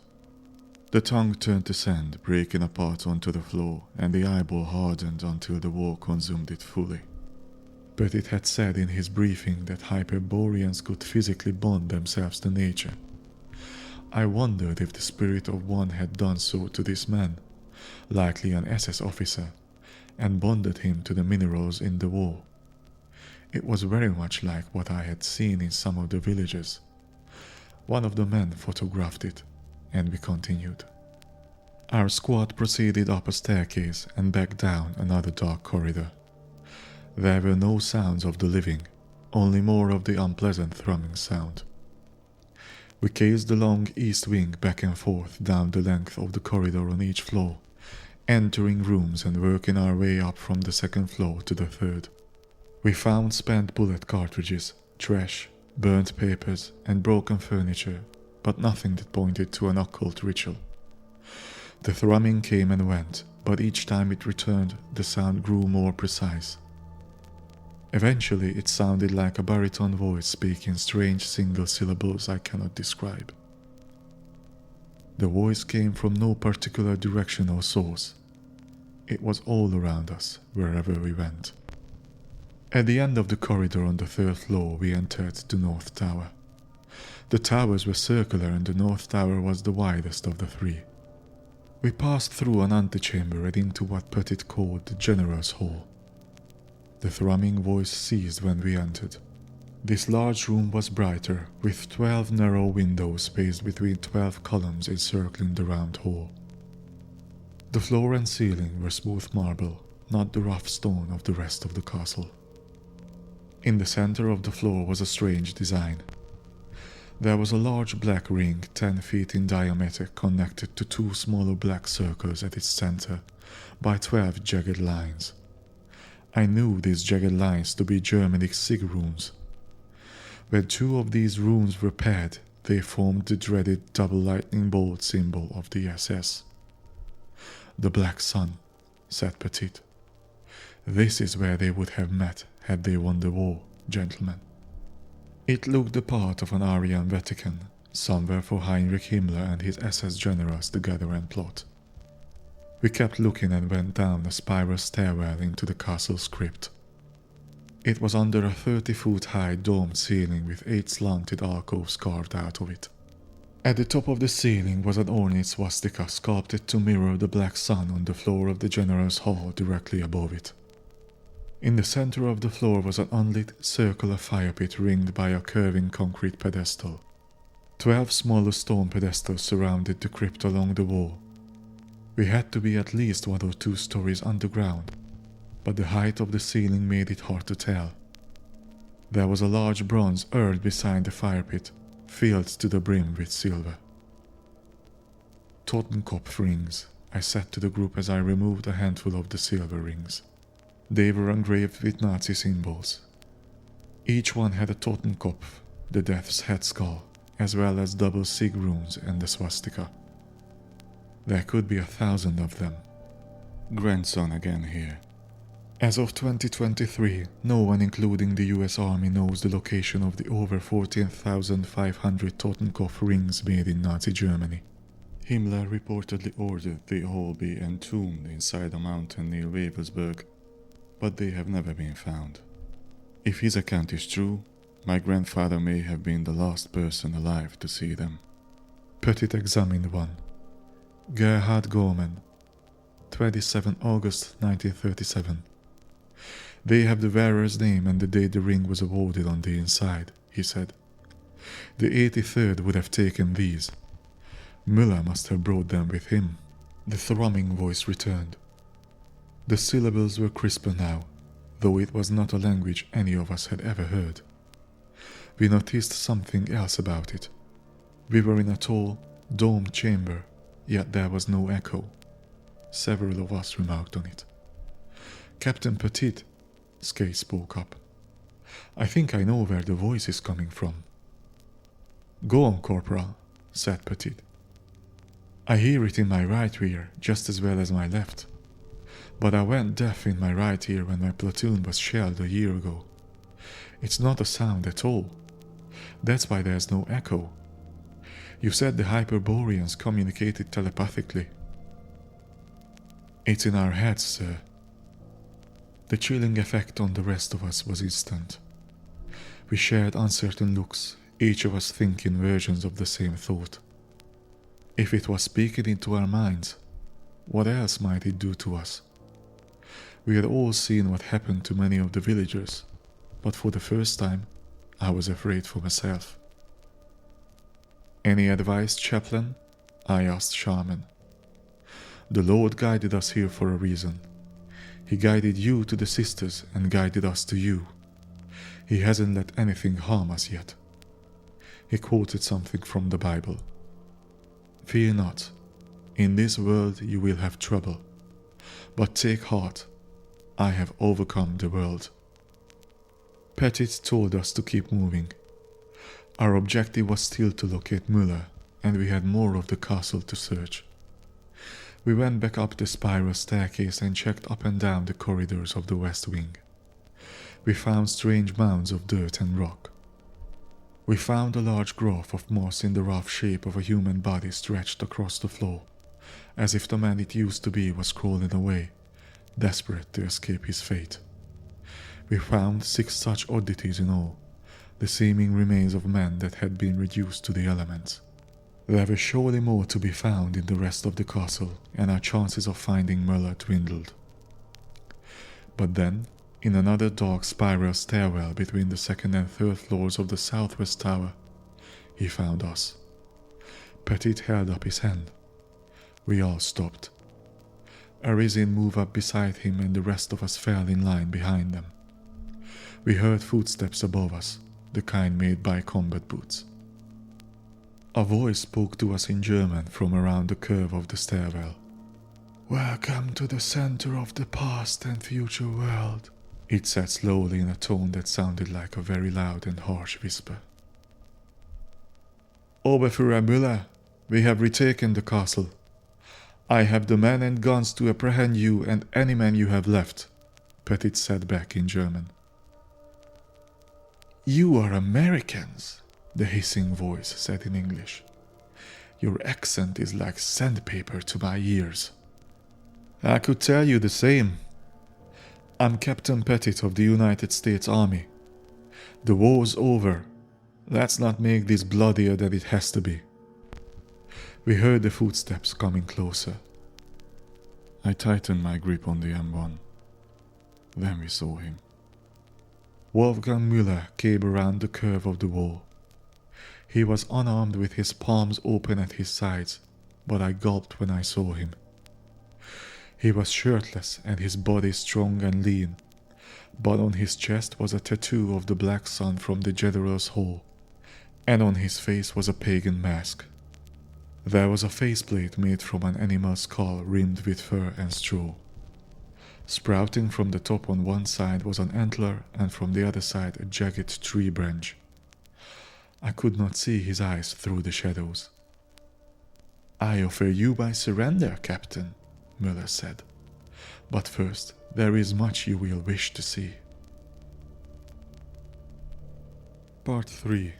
The tongue turned to sand, breaking apart onto the floor, and the eyeball hardened until the wall consumed it fully. But it had said in his briefing that Hyperboreans could physically bond themselves to nature. I wondered if the spirit of one had done so to this man, likely an SS officer, and bonded him to the minerals in the wall. It was very much like what I had seen in some of the villages. One of the men photographed it, and we continued. Our squad proceeded up a staircase and back down another dark corridor. There were no sounds of the living, only more of the unpleasant thrumming sound. We cased the long east wing back and forth down the length of the corridor on each floor, entering rooms and working our way up from the second floor to the third. We found spent bullet cartridges, trash, burnt papers, and broken furniture, but nothing that pointed to an occult ritual. The thrumming came and went, but each time it returned, the sound grew more precise. Eventually, it sounded like a baritone voice speaking strange single syllables I cannot describe. The voice came from no particular direction or source. It was all around us, wherever we went. At the end of the corridor on the third floor, we entered the North Tower. The towers were circular and the North Tower was the widest of the three. We passed through an antechamber and into what Petit called the General's Hall. The thrumming voice ceased when we entered. This large room was brighter, with 12 narrow windows spaced between 12 columns encircling the round hall. The floor and ceiling were smooth marble, not the rough stone of the rest of the castle. In the center of the floor was a strange design. There was a large black ring 10 feet in diameter connected to 2 smaller black circles at its center by 12 jagged lines. I knew these jagged lines to be Germanic sig runes. When 2 of these runes were paired, they formed the dreaded double lightning bolt symbol of the SS. "The Black Sun," said Petit. "This is where they would have met had they won the war, gentlemen." It looked the part of an Aryan Vatican, somewhere for Heinrich Himmler and his SS generals to gather and plot. We kept looking and went down a spiral stairwell into the castle's crypt. It was under a 30-foot-high domed ceiling with 8 slanted alcoves carved out of it. At the top of the ceiling was an ornate swastika sculpted to mirror the black sun on the floor of the General's Hall directly above it. In the center of the floor was an unlit circular fire pit ringed by a curving concrete pedestal. 12 smaller stone pedestals surrounded the crypt along the wall. We had to be at least 1 or 2 stories underground, but the height of the ceiling made it hard to tell. There was a large bronze urn beside the fire pit, filled to the brim with silver. Totenkopf rings, I said to the group as I removed a handful of the silver rings. They were engraved with Nazi symbols. Each one had a Totenkopf, the death's head skull, as well as double sig runes and the swastika. There could be 1,000 of them. Grandson again here. As of 2023, no one including the US Army knows the location of the over 14,500 Totenkopf rings made in Nazi Germany. Himmler reportedly ordered they all be entombed inside a mountain near Wavelsburg, but they have never been found. If his account is true, my grandfather may have been the last person alive to see them. Petit examined one. Gerhard Gorman, 27 August 1937. They have the wearer's name and the date the ring was awarded on the inside, he said. The 83rd would have taken these. Müller must have brought them with him. The thrumming voice returned. The syllables were crisper now, though it was not a language any of us had ever heard. We noticed something else about it. We were in a tall, domed chamber, yet there was no echo. Several of us remarked on it. Captain Petit, Skate spoke up. I think I know where the voice is coming from. Go on, Corporal, said Petit. I hear it in my right ear just as well as my left. But I went deaf in my right ear when my platoon was shelled a year ago. It's not a sound at all. That's why there's no echo. You said the Hyperboreans communicated telepathically. It's in our heads, sir. The chilling effect on the rest of us was instant. We shared uncertain looks, each of us thinking versions of the same thought. If it was speaking into our minds, what else might it do to us? We had all seen what happened to many of the villagers, but for the first time, I was afraid for myself. Any advice, Chaplain? I asked Shaman. The Lord guided us here for a reason. He guided you to the sisters and guided us to you. He hasn't let anything harm us yet. He quoted something from the Bible. Fear not. In this world you will have trouble. But take heart. I have overcome the world. Petit told us to keep moving. Our objective was still to locate Müller, and we had more of the castle to search. We went back up the spiral staircase and checked up and down the corridors of the west wing. We found strange mounds of dirt and rock. We found a large growth of moss in the rough shape of a human body stretched across the floor, as if the man it used to be was crawling away, desperate to escape his fate. We found 6 such oddities in all, the seeming remains of men that had been reduced to the elements. There were surely more to be found in the rest of the castle, and our chances of finding Müller dwindled. But then, in another dark spiral stairwell between the 2nd and 3rd floors of the southwest tower, he found us. Petit held up his hand. We all stopped. Arisen moved up beside him and the rest of us fell in line behind them. We heard footsteps above us, the kind made by combat boots. A voice spoke to us in German from around the curve of the stairwell. Welcome to the center of the past and future world, it said slowly in a tone that sounded like a very loud and harsh whisper. Oberfuhrer Müller, we have retaken the castle. I have the men and guns to apprehend you and any man you have left, Petit said back in German. You are Americans, the hissing voice said in English. Your accent is like sandpaper to my ears. I could tell you the same. I'm Captain Petit of the United States Army. The war's over. Let's not make this bloodier than it has to be. We heard the footsteps coming closer. I tightened my grip on the M1. Then we saw him. Wolfgang Müller came around the curve of the wall. He was unarmed with his palms open at his sides, but I gulped when I saw him. He was shirtless and his body strong and lean, but on his chest was a tattoo of the black sun from the General's Hall, and on his face was a pagan mask. There was a faceplate made from an animal's skull rimmed with fur and straw. Sprouting from the top on one side was an antler, and from the other side a jagged tree branch. I could not see his eyes through the shadows. "I offer you my surrender, Captain," Müller said. "But first, there is much you will wish to see." Part 3.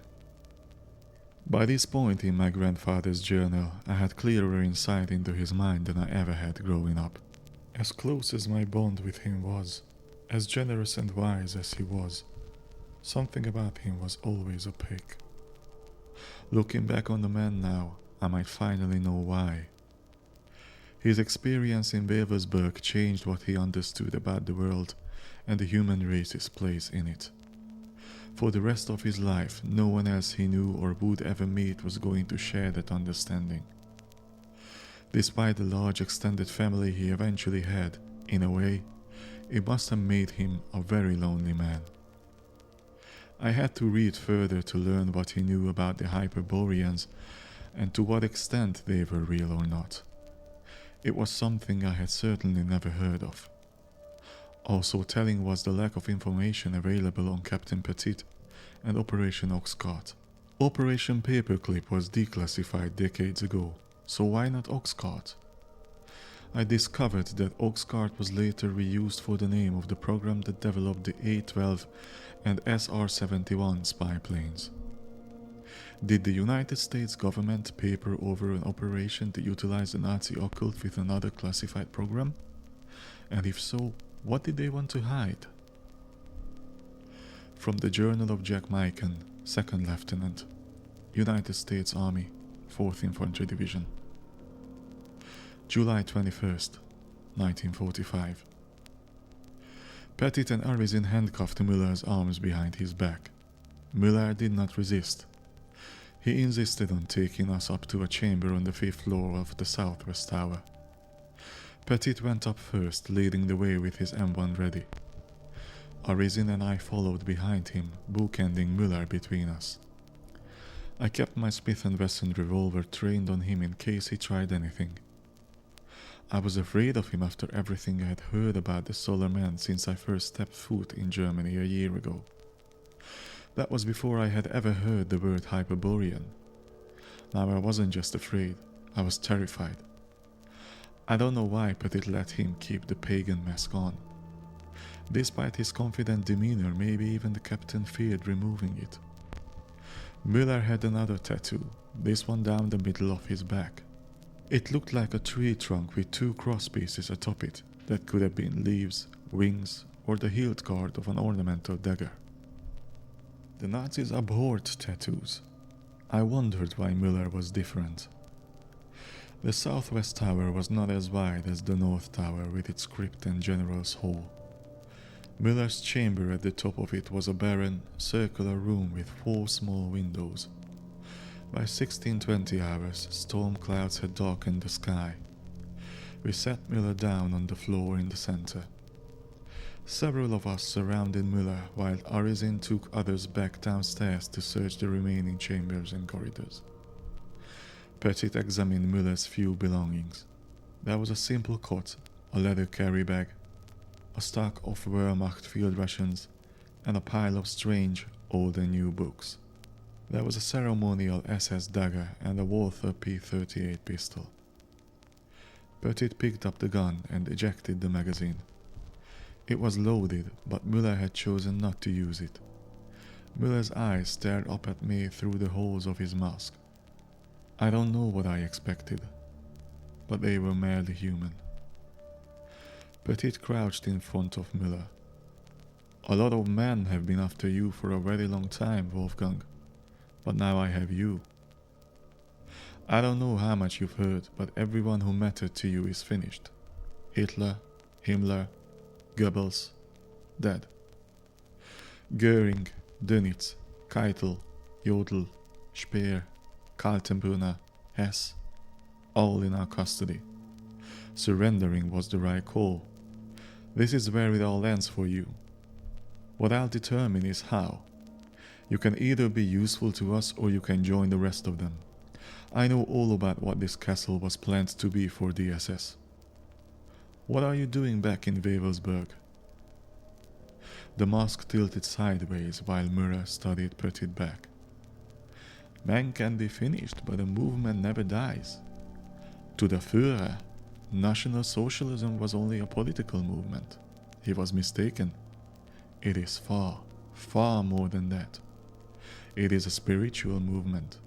By this point in my grandfather's journal, I had clearer insight into his mind than I ever had growing up. As close as my bond with him was, as generous and wise as he was, something about him was always opaque. Looking back on the man now, I might finally know why. His experience in Wavelsburg changed what he understood about the world and the human race's place in it. For the rest of his life, no one else he knew or would ever meet was going to share that understanding. Despite the large extended family he eventually had, in a way, it must have made him a very lonely man. I had to read further to learn what he knew about the Hyperboreans and to what extent they were real or not. It was something I had certainly never heard of. Also telling was the lack of information available on Captain Petit and Operation Oxcart. Operation Paperclip was declassified decades ago, so why not Oxcart? I discovered that Oxcart was later reused for the name of the program that developed the A-12 and SR-71 spy planes. Did the United States government paper over an operation to utilize the Nazi occult with another classified program? And if so, what did they want to hide? From the Journal of Jack Mikan, 2nd Lieutenant, United States Army, 4th Infantry Division. July 21st, 1945. Petit and Arvisin handcuffed Müller's arms behind his back. Müller did not resist. He insisted on taking us up to a chamber on the 5th floor of the southwest tower. Petit went up first, leading the way with his M1 ready. Arvisin and I followed behind him, bookending Müller between us. I kept my Smith & Wesson revolver trained on him in case he tried anything. I was afraid of him after everything I had heard about the Solar Man since I first stepped foot in Germany a year ago. That was before I had ever heard the word Hyperborean. Now I wasn't just afraid, I was terrified. I don't know why Petit let him keep the pagan mask on. Despite his confident demeanor, maybe even the captain feared removing it. Müller had another tattoo, this one down the middle of his back. It looked like a tree trunk with 2 crosspieces atop it that could have been leaves, wings, or the hilt guard of an ornamental dagger. The Nazis abhorred tattoos. I wondered why Müller was different. The southwest tower was not as wide as the north tower with its crypt and general's hall. Müller's chamber at the top of it was a barren, circular room with 4 small windows. By 1620 hours, storm clouds had darkened the sky. We sat Müller down on the floor in the center. Several of us surrounded Müller while Arvisin took others back downstairs to search the remaining chambers and corridors. Petit examined Müller's few belongings. There was a simple cot, a leather carry bag, a stock of Wehrmacht field rations, and a pile of strange, old and new books. There was a ceremonial SS dagger and a Walther P38 pistol. Petit picked up the gun and ejected the magazine. It was loaded, but Müller had chosen not to use it. Müller's eyes stared up at me through the holes of his mask. I don't know what I expected, but they were merely human. Petit crouched in front of Müller. "A lot of men have been after you for a very long time, Wolfgang, but now I have you. I don't know how much you've heard, but everyone who mattered to you is finished. Hitler, Himmler, Goebbels, dead. Göring, Dönitz, Keitel, Jodl, Speer, Kaltenbrunner, Hess, all in our custody. Surrendering was the right call. This is where it all ends for you. What I'll determine is how. You can either be useful to us or you can join the rest of them. I know all about what this castle was planned to be for the SS. What are you doing back in Wavelsburg? The mask tilted sideways while Muller studied Petit back. Man can be finished, but a movement never dies. To the Führer, National Socialism was only a political movement. He was mistaken. It is far, far more than that. It is a spiritual movement.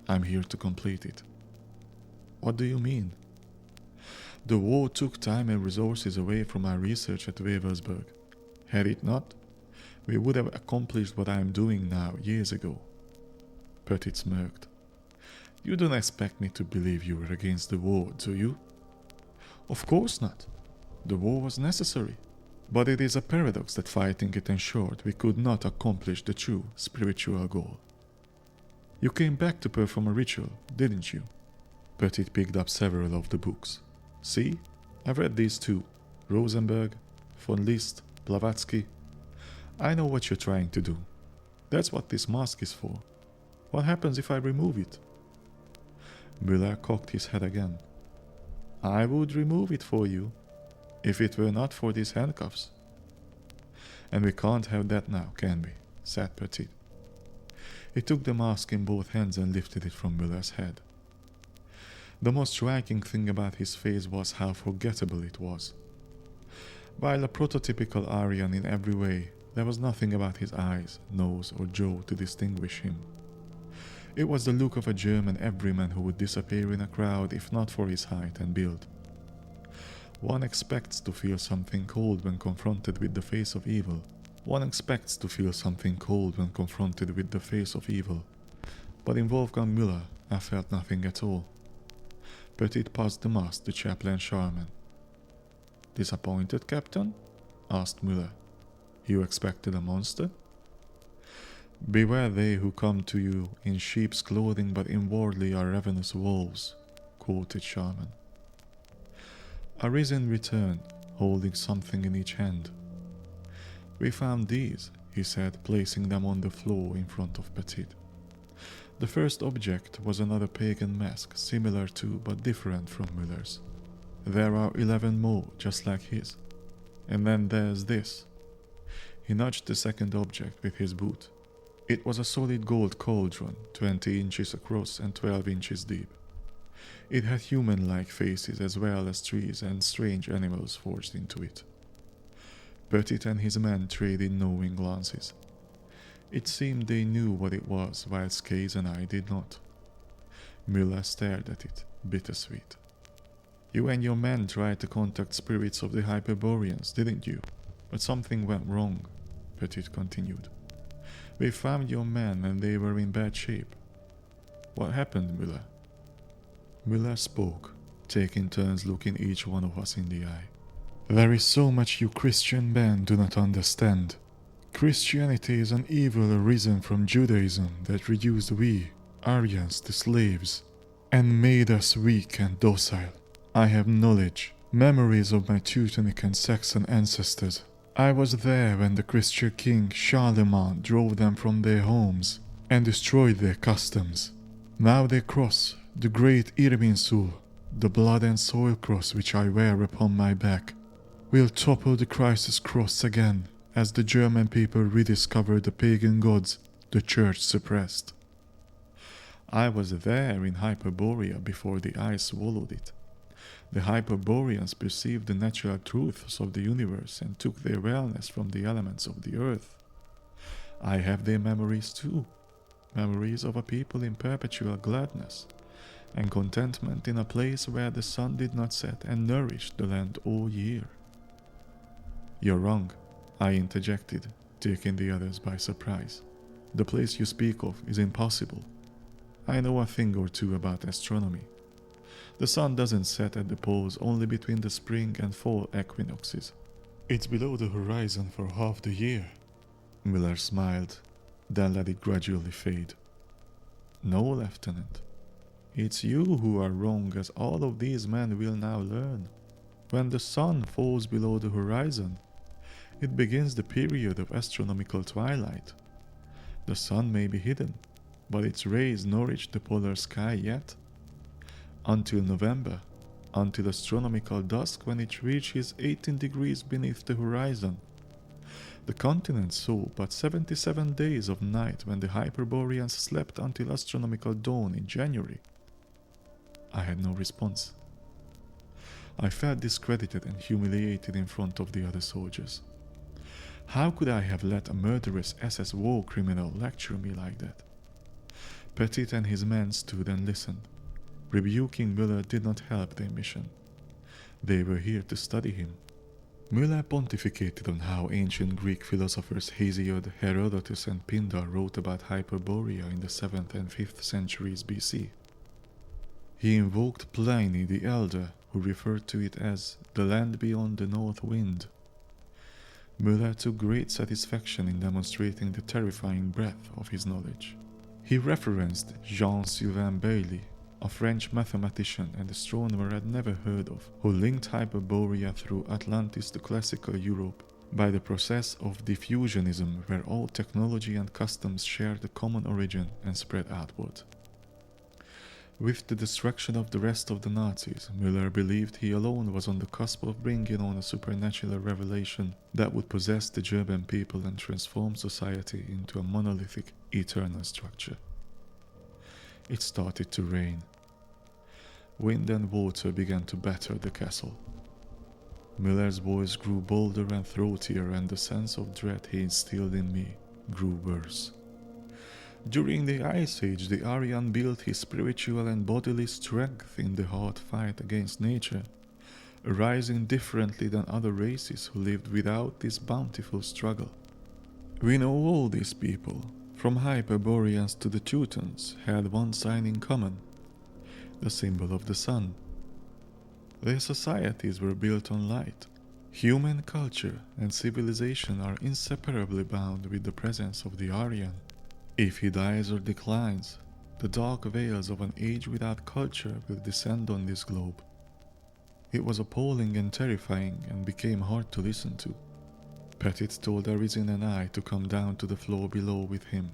I'm here to complete it. What do you mean? The war took time and resources away from our research at Wavelsburg. Had it not, we would have accomplished what I am doing now years ago. Petit smirked. You don't expect me to believe you were against the war, do you? Of course not. The war was necessary. But it is a paradox that fighting it ensured we could not accomplish the true spiritual goal. You came back to perform a ritual, didn't you? Petit picked up several of the books. See, I've read these too. Rosenberg, von Liszt, Blavatsky. I know what you're trying to do. That's what this mask is for. What happens if I remove it? Müller cocked his head again. I would remove it for you, if it were not for these handcuffs. And we can't have that now, can we? Said Petit. He took the mask in both hands and lifted it from Müller's head. The most striking thing about his face was how forgettable it was. While a prototypical Aryan in every way, there was nothing about his eyes, nose, or jaw to distinguish him. It was the look of a German everyman who would disappear in a crowd if not for his height and build. One expects to feel something cold when confronted with the face of evil. One expects to feel something cold when confronted with the face of evil. But in Wolfgang Müller, I felt nothing at all. Petit passed the mask to Chaplain Sharman. Disappointed, Captain? Asked Müller. You expected a monster? Beware they who come to you in sheep's clothing but inwardly are ravenous wolves, quoted Sharman. Arisen returned, holding something in each hand. We found these, he said, placing them on the floor in front of Petit. The first object was another pagan mask, similar to but different from Müller's. There are 11 more, just like his. And then there's this. He nudged the second object with his boot. It was a solid gold cauldron, 20 inches across and 12 inches deep. It had human-like faces as well as trees and strange animals forged into it. Petit and his men traded knowing glances. It seemed they knew what it was, while Case and I did not. Müller stared at it, bittersweet. You and your men tried to contact spirits of the Hyperboreans, didn't you? But something went wrong, Petit continued. We found your men and they were in bad shape. What happened, Müller? Müller spoke, taking turns looking each one of us in the eye. There is so much you Christian men do not understand. Christianity is an evil arisen from Judaism that reduced we, Aryans, to slaves, and made us weak and docile. I have knowledge, memories of my Teutonic and Saxon ancestors. I was there when the Christian king Charlemagne drove them from their homes and destroyed their customs. Now they cross the great Irminsul, the blood and soil cross which I wear upon my back, will topple the Christ's cross again as the German people rediscover the pagan gods the church suppressed. I was there in Hyperborea before the ice swallowed it. The Hyperboreans perceived the natural truths of the universe and took their wellness from the elements of the earth. I have their memories too, memories of a people in perpetual gladness and contentment in a place where the sun did not set and nourished the land all year. You're wrong, I interjected, taking the others by surprise. The place you speak of is impossible. I know a thing or two about astronomy. The sun doesn't set at the poles only between the spring and fall equinoxes. It's below the horizon for half the year. Müller smiled, then let it gradually fade. No, Lieutenant. It's you who are wrong, as all of these men will now learn. When the sun falls below the horizon, it begins the period of astronomical twilight. The sun may be hidden, but its rays nor reach the polar sky yet. Until November, until astronomical dusk when it reaches 18 degrees beneath the horizon. The continent saw but 77 days of night when the Hyperboreans slept until astronomical dawn in January. I had no response. I felt discredited and humiliated in front of the other soldiers. How could I have let a murderous SS war criminal lecture me like that? Petit and his men stood and listened. Rebuking Müller did not help their mission. They were here to study him. Müller pontificated on how ancient Greek philosophers Hesiod, Herodotus and Pindar wrote about Hyperborea in the 7th and 5th centuries BC. He invoked Pliny the Elder, who referred to it as the land beyond the north wind. Müller took great satisfaction in demonstrating the terrifying breadth of his knowledge. He referenced Jean-Sylvain Bailly, a French mathematician and astronomer I'd never heard of, who linked Hyperborea through Atlantis to classical Europe by the process of diffusionism, where all technology and customs shared a common origin and spread outward. With the destruction of the rest of the Nazis, Müller believed he alone was on the cusp of bringing on a supernatural revelation that would possess the German people and transform society into a monolithic, eternal structure. It started to rain. Wind and water began to batter the castle. Müller's voice grew bolder and throatier, and the sense of dread he instilled in me grew worse. During the Ice Age, the Aryan built his spiritual and bodily strength in the hard fight against nature, arising differently than other races who lived without this bountiful struggle. We know all these people, from Hyperboreans to the Teutons, had one sign in common: the symbol of the sun. Their societies were built on light. Human culture and civilization are inseparably bound with the presence of the Aryan. If he dies or declines, the dark veils of an age without culture will descend on this globe. It was appalling and terrifying and became hard to listen to. Petit told Arisen and I to come down to the floor below with him.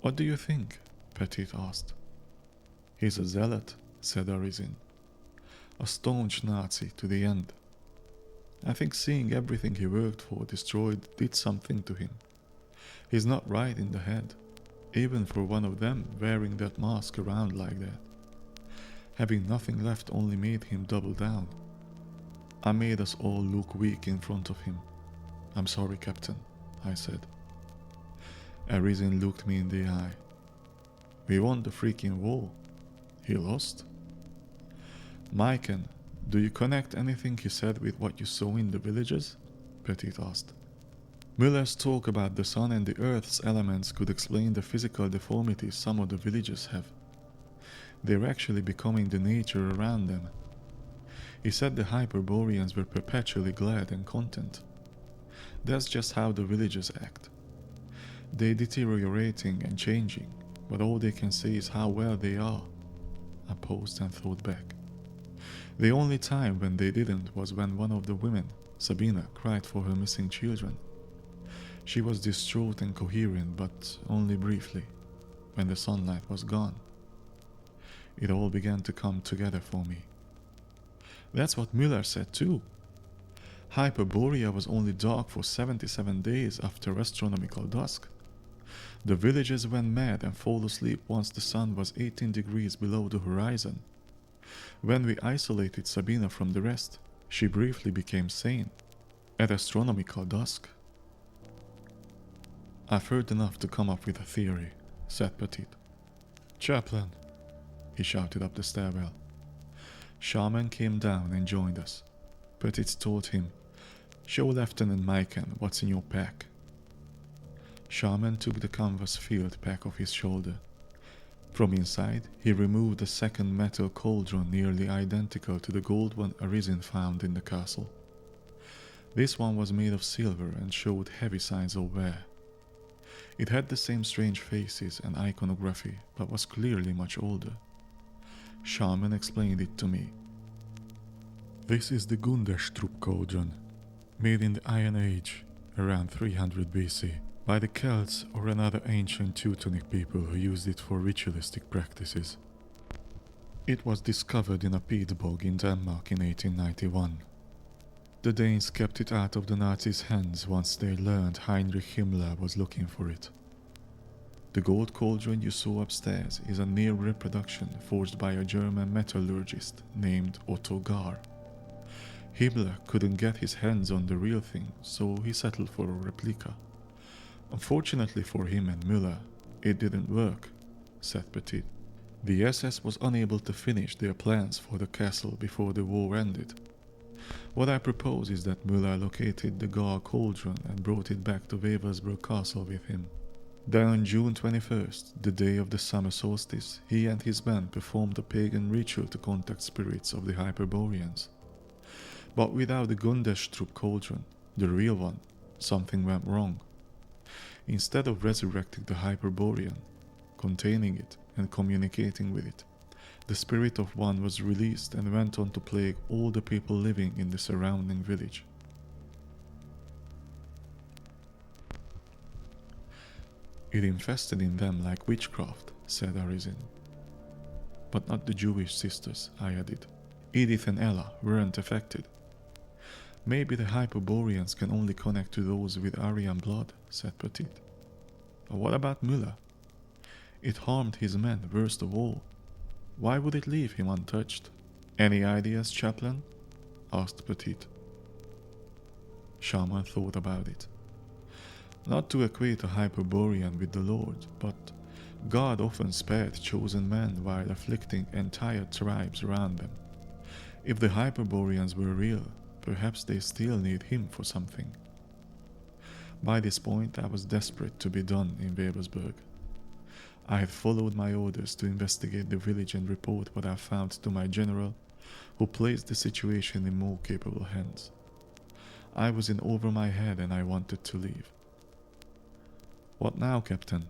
"What do you think?" Petit asked. "He's a zealot," said Arisen. "A staunch Nazi to the end. I think seeing everything he worked for destroyed did something to him. He's not right in the head, even for one of them wearing that mask around like that. Having nothing left only made him double down. I made us all look weak in front of him. I'm sorry, Captain," I said. Arisen looked me in the eye. "We won the freaking war. He lost." "Maiken, do you connect anything he said with what you saw in the villages?" Petit asked. Müller's talk about the sun and the earth's elements could explain the physical deformities some of the villagers have. They're actually becoming the nature around them. He said the Hyperboreans were perpetually glad and content. That's just how the villagers act. They're deteriorating and changing, but all they can say is how well they are. I paused and thought back. The only time when they didn't was when one of the women, Sabina, cried for her missing children. She was distraught and coherent, but only briefly, when the sunlight was gone. It all began to come together for me. That's what Müller said too. Hyperborea was only dark for 77 days after astronomical dusk. The villagers went mad and fell asleep once the sun was 18 degrees below the horizon. When we isolated Sabina from the rest, she briefly became sane, at astronomical dusk. "I've heard enough to come up with a theory," said Petit. "Chaplain," he shouted up the stairwell. Shaman came down and joined us. Petit told him, "Show Lieutenant Maiken what's in your pack." Shaman took the canvas field pack off his shoulder. From inside, he removed a second metal cauldron nearly identical to the gold one Arisen found in the castle. This one was made of silver and showed heavy signs of wear. It had the same strange faces and iconography, but was clearly much older. Shaman explained it to me. "This is the Gunderstrup cauldron, made in the Iron Age, around 300 BC, by the Celts or another ancient Teutonic people who used it for ritualistic practices. It was discovered in a peat bog in Denmark in 1891. The Danes kept it out of the Nazis' hands once they learned Heinrich Himmler was looking for it. The gold cauldron you saw upstairs is a near reproduction forged by a German metallurgist named Otto Gar. Himmler couldn't get his hands on the real thing, so he settled for a replica. Unfortunately for him and Müller, it didn't work, said Petit. The SS was unable to finish their plans for the castle before the war ended. What I propose is that Müller located the Gar cauldron and brought it back to Wewelsburg Castle with him. Then on June 21st, the day of the summer solstice, he and his men performed a pagan ritual to contact spirits of the Hyperboreans. But without the Gunderstrup cauldron, the real one, something went wrong. Instead of resurrecting the Hyperborean, containing it and communicating with it, the spirit of one was released and went on to plague all the people living in the surrounding village. It infested in them like witchcraft, said Arizin. But not the Jewish sisters, I added. Edith and Ella weren't affected. Maybe the Hyperboreans can only connect to those with Aryan blood, said Petit. But what about Müller? It harmed his men worst of all. Why would it leave him untouched? Any ideas, chaplain? Asked Petit. Shaman thought about it. Not to equate a Hyperborean with the Lord, but God often spared chosen men while afflicting entire tribes around them. If the Hyperboreans were real, perhaps they still need him for something. By this point, I was desperate to be done in Wewelsburg. I had followed my orders to investigate the village and report what I found to my general, who placed the situation in more capable hands. I was in over my head and I wanted to leave. What now, Captain?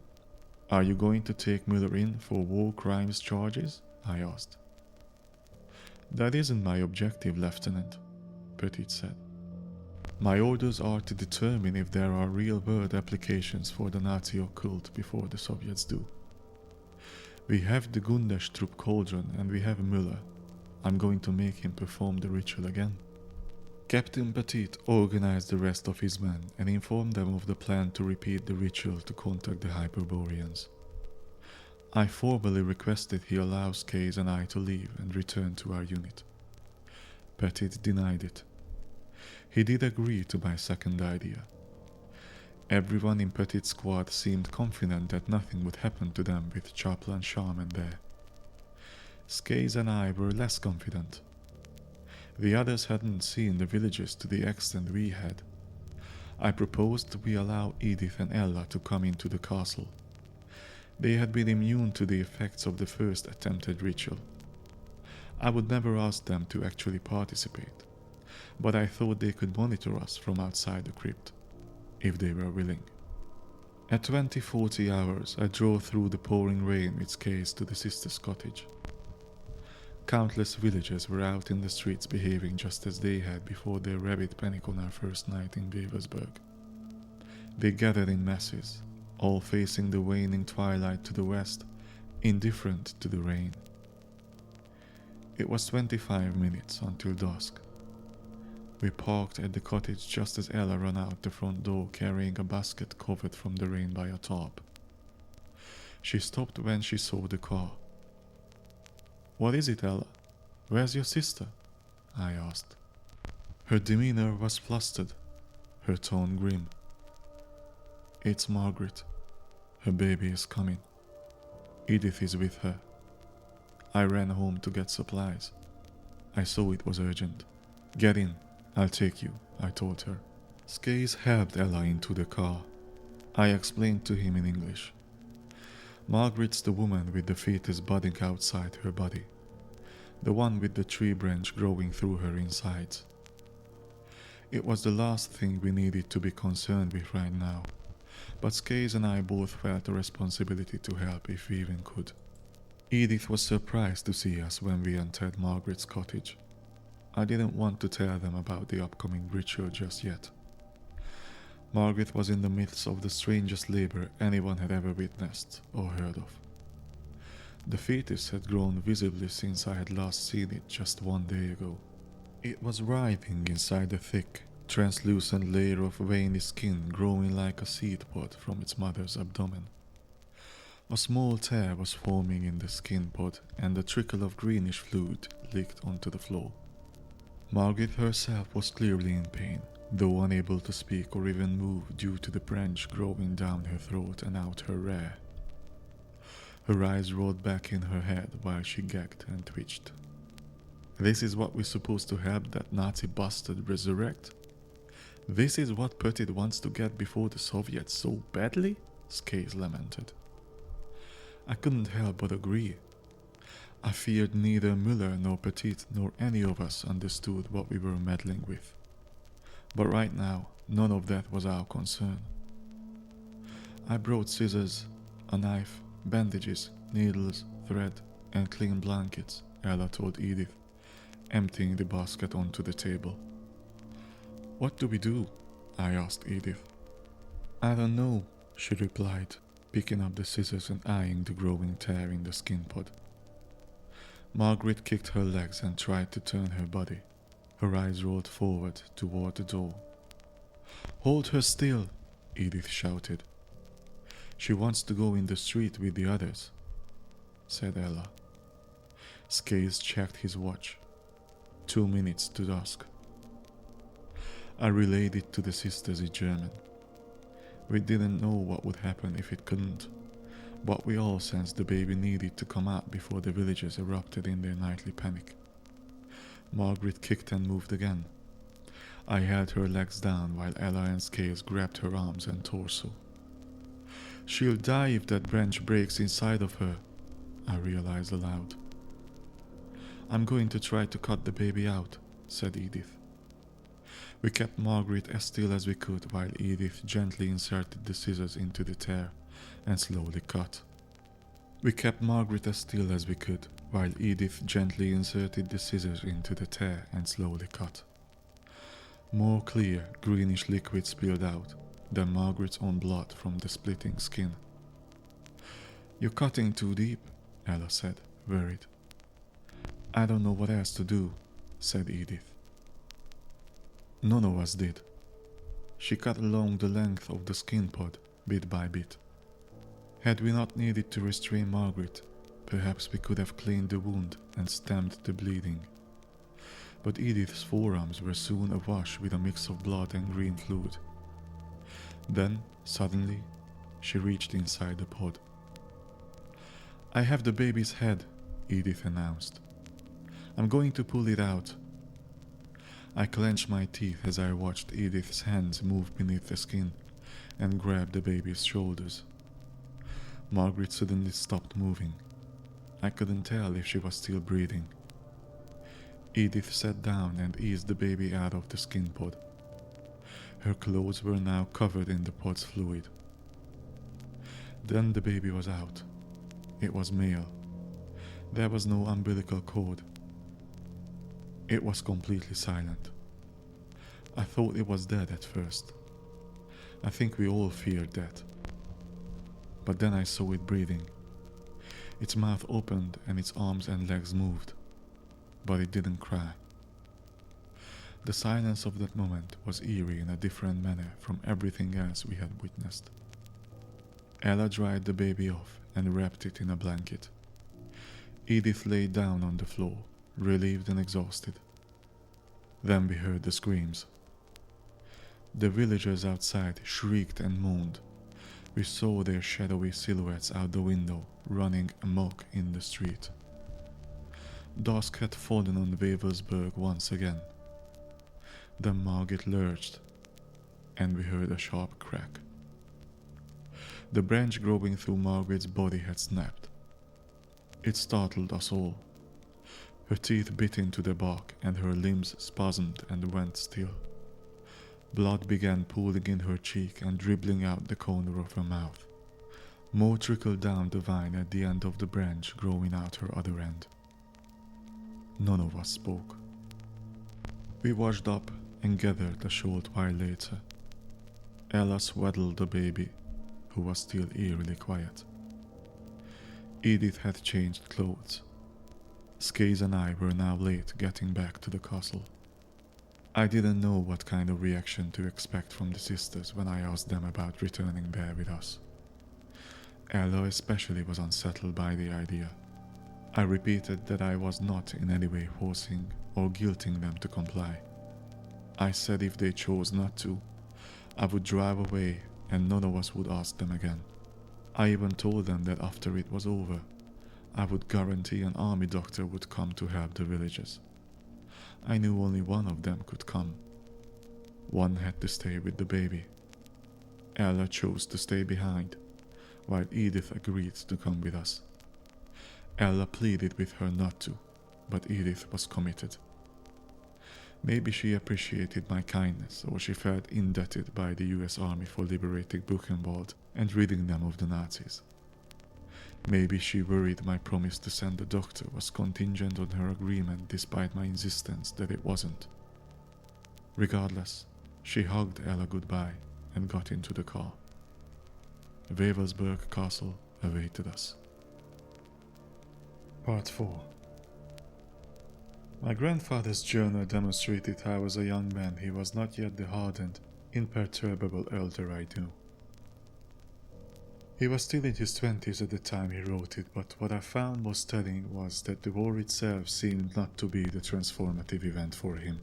Are you going to take Müller in for war crimes charges? I asked. That isn't my objective, Lieutenant, Petit said. My orders are to determine if there are real-world applications for the Nazi occult before the Soviets do. We have the Gunderstrup cauldron and we have Müller. I'm going to make him perform the ritual again. Captain Petit organized the rest of his men and informed them of the plan to repeat the ritual to contact the Hyperboreans. I formally requested he allow Skaze and I to leave and return to our unit. Petit denied it. He did agree to my second idea. Everyone in Petit's squad seemed confident that nothing would happen to them with Chaplain Shaman there. Skaze and I were less confident. The others hadn't seen the villages to the extent we had. I proposed we allow Edith and Ella to come into the castle. They had been immune to the effects of the first attempted ritual. I would never ask them to actually participate, but I thought they could monitor us from outside the crypt, if they were willing. At 20:40 hours, I drove through the pouring rain with Skaze to the sister's cottage. Countless villagers were out in the streets behaving just as they had before their rabid panic on our first night in Wewelsburg. They gathered in masses, all facing the waning twilight to the west, indifferent to the rain. It was 25 minutes until dusk. We parked at the cottage just as Ella ran out the front door carrying a basket covered from the rain by a tarp. She stopped when she saw the car. "What is it, Ella? Where's your sister?" I asked. Her demeanor was flustered, her tone grim. "It's Margaret. Her baby is coming. Edith is with her. I ran home to get supplies. I saw it was urgent. Get in, I'll take you," I told her. Skaze helped Ella into the car. I explained to him in English. Margaret's the woman with the fetus budding outside her body, the one with the tree branch growing through her insides. It was the last thing we needed to be concerned with right now, but Skaze and I both felt a responsibility to help if we even could. Edith was surprised to see us when we entered Margaret's cottage. I didn't want to tell them about the upcoming ritual just yet. Margaret was in the midst of the strangest labor anyone had ever witnessed or heard of. The fetus had grown visibly since I had last seen it just 1 day ago. It was writhing inside a thick, translucent layer of veiny skin growing like a seed pod from its mother's abdomen. A small tear was forming in the skin pod and a trickle of greenish fluid leaked onto the floor. Margaret herself was clearly in pain, though unable to speak or even move due to the branch growing down her throat and out her rear. Her eyes rolled back in her head while she gagged and twitched. This is what we're supposed to help that Nazi bastard resurrect? This is what Petit wants to get before the Soviets so badly? Skays lamented. I couldn't help but agree. I feared neither Müller nor Petit nor any of us understood what we were meddling with. But right now, none of that was our concern. I brought scissors, a knife, bandages, needles, thread, and clean blankets, Ella told Edith, emptying the basket onto the table. What do we do? I asked Edith. I don't know, she replied, picking up the scissors and eyeing the growing tear in the skin pod. Margaret kicked her legs and tried to turn her body. Her eyes rolled forward toward the door. Hold her still, Edith shouted. She wants to go in the street with the others, said Ella. Skays checked his watch. 2 minutes to dusk. I relayed it to the sisters in German. We didn't know what would happen if it couldn't, but we all sensed the baby needed to come out before the villagers erupted in their nightly panic. Margaret kicked and moved again. I held her legs down while Ella and Scales grabbed her arms and torso. She'll die if that branch breaks inside of her, I realized aloud. I'm going to try to cut the baby out, said Edith. We kept Margaret as still as we could while Edith gently inserted the scissors into the tear and slowly cut. We kept Margaret as still as we could while Edith gently inserted the scissors into the tear and slowly cut. More clear, greenish liquid spilled out than Margaret's own blood from the splitting skin. You're cutting too deep, Ella said, worried. I don't know what else to do, said Edith. None of us did. She cut along the length of the skin pod, bit by bit. Had we not needed to restrain Margaret, perhaps we could have cleaned the wound and stemmed the bleeding. But Edith's forearms were soon awash with a mix of blood and green fluid. Then, suddenly, she reached inside the pod. I have the baby's head, Edith announced. I'm going to pull it out. I clenched my teeth as I watched Edith's hands move beneath the skin and grab the baby's shoulders. Margaret suddenly stopped moving. I couldn't tell if she was still breathing. Edith sat down and eased the baby out of the skin pod. Her clothes were now covered in the pod's fluid. Then the baby was out. It was male. There was no umbilical cord. It was completely silent. I thought it was dead at first. I think we all feared that. But then I saw it breathing. Its mouth opened and its arms and legs moved, but it didn't cry. The silence of that moment was eerie in a different manner from everything else we had witnessed. Ella dried the baby off and wrapped it in a blanket. Edith lay down on the floor, relieved and exhausted. Then we heard the screams. The villagers outside shrieked and moaned. We saw their shadowy silhouettes out the window, running amok in the street. Dusk had fallen on Wavelsburg once again. Then Margaret lurched, and we heard a sharp crack. The branch growing through Margaret's body had snapped. It startled us all. Her teeth bit into the bark and her limbs spasmed and went still. Blood began pooling in her cheek and dribbling out the corner of her mouth. More trickled down the vine at the end of the branch growing out her other end. None of us spoke. We washed up and gathered a short while later. Ella swaddled the baby, who was still eerily quiet. Edith had changed clothes. Skaze and I were now late getting back to the castle. I didn't know what kind of reaction to expect from the sisters when I asked them about returning there with us. Ella especially was unsettled by the idea. I repeated that I was not in any way forcing or guilting them to comply. I said if they chose not to, I would drive away and none of us would ask them again. I even told them that after it was over, I would guarantee an army doctor would come to help the villagers. I knew only one of them could come. One had to stay with the baby. Ella chose to stay behind, while Edith agreed to come with us. Ella pleaded with her not to, but Edith was committed. Maybe she appreciated my kindness, or she felt indebted by the US Army for liberating Buchenwald and ridding them of the Nazis. Maybe she worried my promise to send the doctor was contingent on her agreement despite my insistence that it wasn't. Regardless, she hugged Ella goodbye and got into the car. Wewelsburg Castle awaited us. Part 4. My grandfather's journal demonstrated how as a young man he was not yet the hardened, imperturbable elder I knew. He was still in his 20s at the time he wrote it, but what I found most telling was that the war itself seemed not to be the transformative event for him.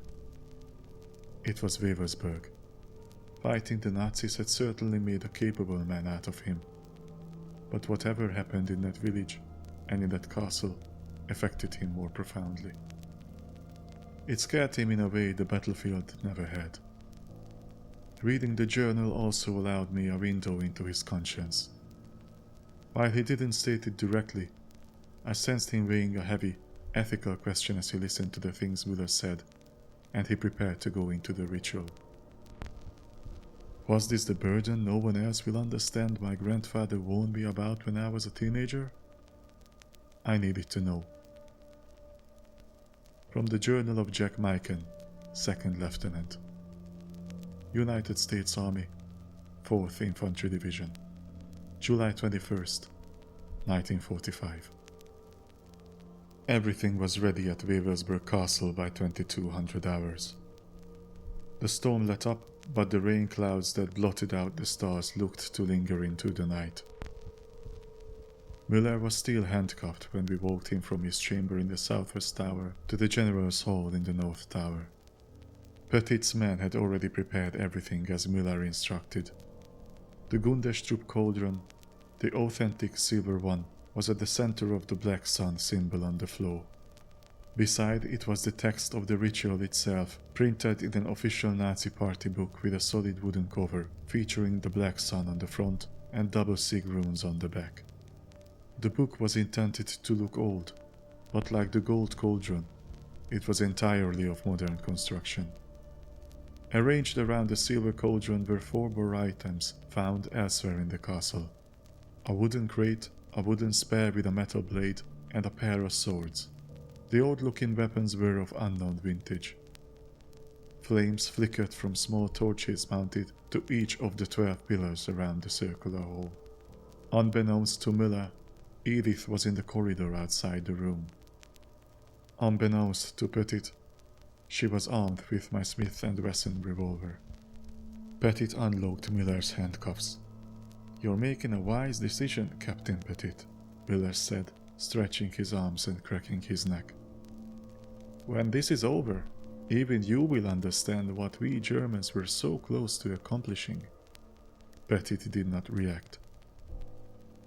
It was Wewelsburg. Fighting the Nazis had certainly made a capable man out of him, but whatever happened in that village and in that castle affected him more profoundly. It scared him in a way the battlefield never had. Reading the journal also allowed me a window into his conscience. While he didn't state it directly, I sensed him weighing a heavy, ethical question as he listened to the things Müller said, and he prepared to go into the ritual. Was this the burden no one else will understand my grandfather warned me about when I was a teenager? I needed to know. From the Journal of Jack Mikan, 2nd Lieutenant. United States Army, 4th Infantry Division, July 21st, 1945. Everything was ready at Wewelsburg Castle by 2200 hours. The storm let up, but the rain clouds that blotted out the stars looked to linger into the night. Müller was still handcuffed when we walked him from his chamber in the southwest tower to the General's Hall in the north tower. Petit's men had already prepared everything as Müller instructed. The Gundestrup cauldron, the authentic silver one, was at the center of the black sun symbol on the floor. Beside it was the text of the ritual itself, printed in an official Nazi party book with a solid wooden cover featuring the black sun on the front and double sig runes on the back. The book was intended to look old, but like the gold cauldron, it was entirely of modern construction. Arranged around the silver cauldron were 4 more items found elsewhere in the castle: a wooden crate, a wooden spear with a metal blade, and a pair of swords. The old-looking weapons were of unknown vintage. Flames flickered from small torches mounted to each of the 12 pillars around the circular hall. Unbeknownst to Müller, Edith was in the corridor outside the room. Unbeknownst to Petit, she was armed with my Smith & Wesson revolver. Petit unlocked Müller's handcuffs. "You're making a wise decision, Captain Petit," Müller said, stretching his arms and cracking his neck. "When this is over, even you will understand what we Germans were so close to accomplishing." Petit did not react.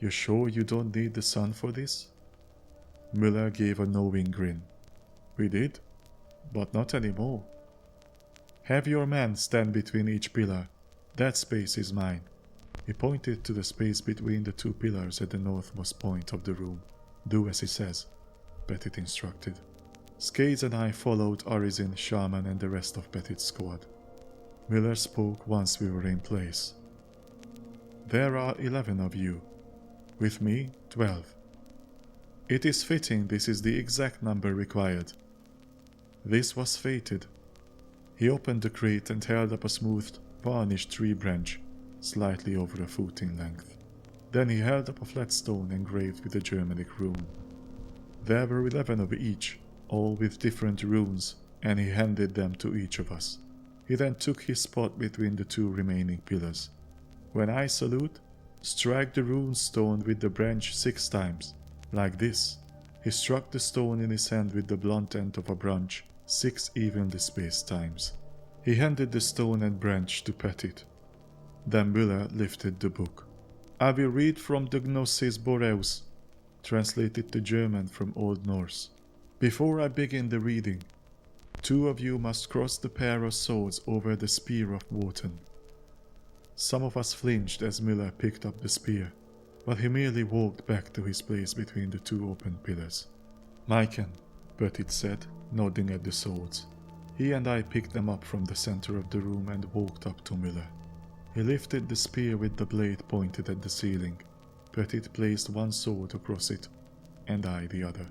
"You sure you don't need the sun for this?" Müller gave a knowing grin. "We did, but not anymore. Have your men stand between each pillar. That space is mine." He pointed to the space between the 2 pillars at the northmost point of the room. "Do as he says," Petit instructed. Skaze and I followed Arizin, Shaman and the rest of Petit's squad. Müller spoke once we were in place. "There are 11 of you. With me, 12. It is fitting this is the exact number required. This was fated." He opened the crate and held up a smooth, varnished tree branch slightly over a foot in length. Then he held up a flat stone engraved with a Germanic rune. There were 11 of each, all with different runes, and he handed them to each of us. He then took his spot between the 2 remaining pillars. When I salute, strike the rune stone with the branch 6 times, like this. He struck the stone in his hand with the blunt end of a branch 6 evenly spaced times. He handed the stone and branch to Petit. Then Müller lifted the book. I will read from the Gnosis Boreus, translated to German from Old Norse. Before I begin the reading, 2 of you must cross the pair of swords over the spear of Wotan. Some of us flinched as Müller picked up the spear, but he merely walked back to his place between the 2 open pillars. Maiken, Petit said, nodding at the swords. He and I picked them up from the center of the room and walked up to Müller. He lifted the spear with the blade pointed at the ceiling. Petit placed one sword across it, and I the other.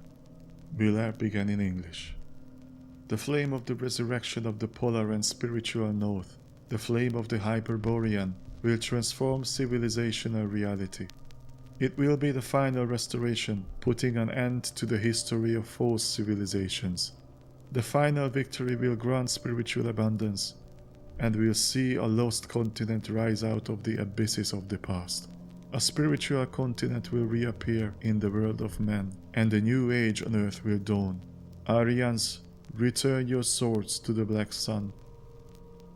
Müller began in English. The flame of the resurrection of the polar and spiritual north, the flame of the Hyperborean, will transform civilizational reality. It will be the final restoration, putting an end to the history of false civilizations. The final victory will grant spiritual abundance, and will see a lost continent rise out of the abysses of the past. A spiritual continent will reappear in the world of men, and a new age on earth will dawn. Aryans, return your swords to the black sun.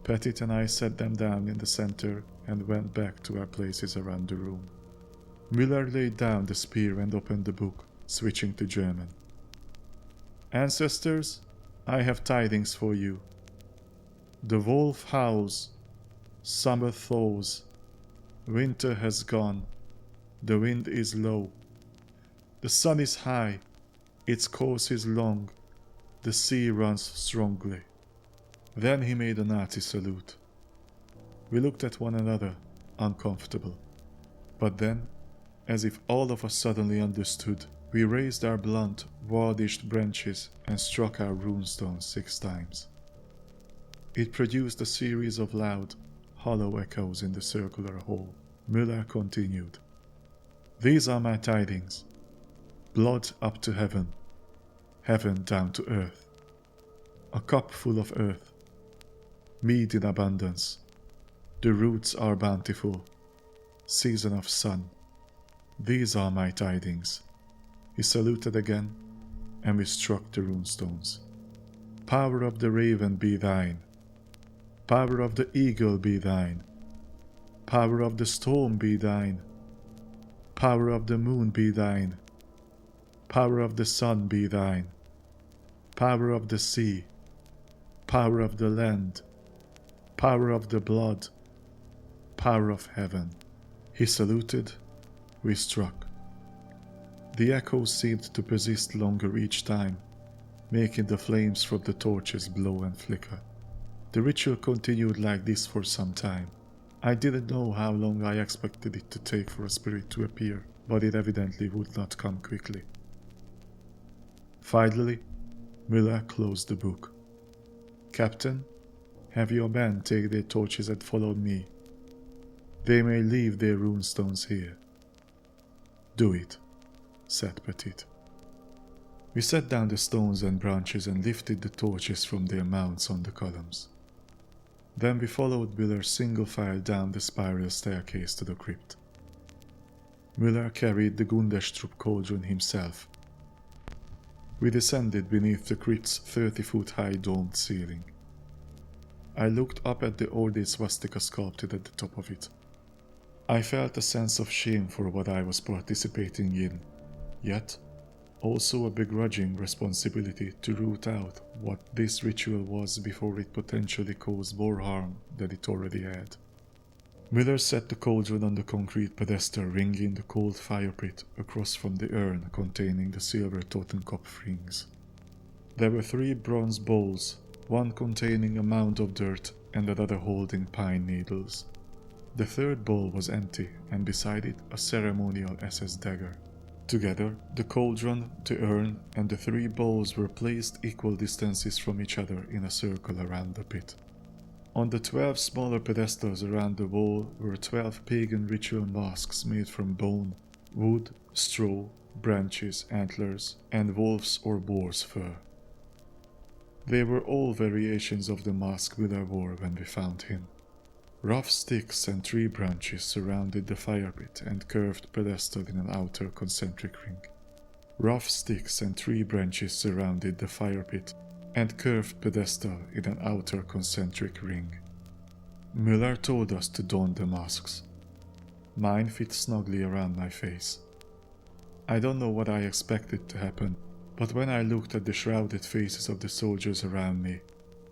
Petit and I set them down in the center and went back to our places around the room. Müller laid down the spear and opened the book, switching to German. Ancestors, I have tidings for you. The wolf howls, summer thaws, winter has gone, the wind is low, the sun is high, its course is long, the sea runs strongly. Then he made a Nazi salute. We looked at one another, uncomfortable. But then, as if all of us suddenly understood, we raised our blunt, wardished branches and struck our runestones 6 times. It produced a series of loud, hollow echoes in the circular hall. Müller continued. These are my tidings. Blood up to heaven, heaven down to earth. A cup full of earth, mead in abundance. The roots are bountiful, season of sun. These are my tidings. He saluted again, and we struck the runestones. Power of the raven be thine. Power of the eagle be thine. Power of the storm be thine. Power of the moon be thine. Power of the sun be thine. Power of the sea. Power of the land. Power of the blood. Power of heaven. He saluted, we struck. The echoes seemed to persist longer each time, making the flames from the torches blow and flicker. The ritual continued like this for some time. I didn't know how long I expected it to take for a spirit to appear, but it evidently would not come quickly. Finally, Müller closed the book. Captain, have your men take their torches and follow me. They may leave their runestones here. Do it, said Petit. We set down the stones and branches and lifted the torches from their mounts on the columns. Then we followed Müller's single file down the spiral staircase to the crypt. Müller carried the Gundestrup cauldron himself. We descended beneath the crypt's 30-foot-high domed ceiling. I looked up at the ornate swastika sculpted at the top of it. I felt a sense of shame for what I was participating in, yet also a begrudging responsibility to root out what this ritual was before it potentially caused more harm than it already had. Müller set the cauldron on the concrete pedestal ringing the cold fire pit across from the urn containing the silver Totenkopf rings. There were 3 bronze bowls, one containing a mound of dirt and another holding pine needles. The 3rd bowl was empty, and beside it a ceremonial SS dagger. Together, the cauldron, the urn, and the 3 bowls were placed equal distances from each other in a circle around the pit. On the 12 smaller pedestals around the wall were 12 pagan ritual masks made from bone, wood, straw, branches, antlers, and wolf's or boar's fur. They were all variations of the mask Wheeler wore when we found him. Rough sticks and tree branches surrounded the fire pit and curved pedestal in an outer concentric ring. Rough sticks and tree branches surrounded the fire pit and curved pedestal in an outer concentric ring. Müller told us to don the masks. Mine fit snugly around my face. I don't know what I expected to happen, but when I looked at the shrouded faces of the soldiers around me,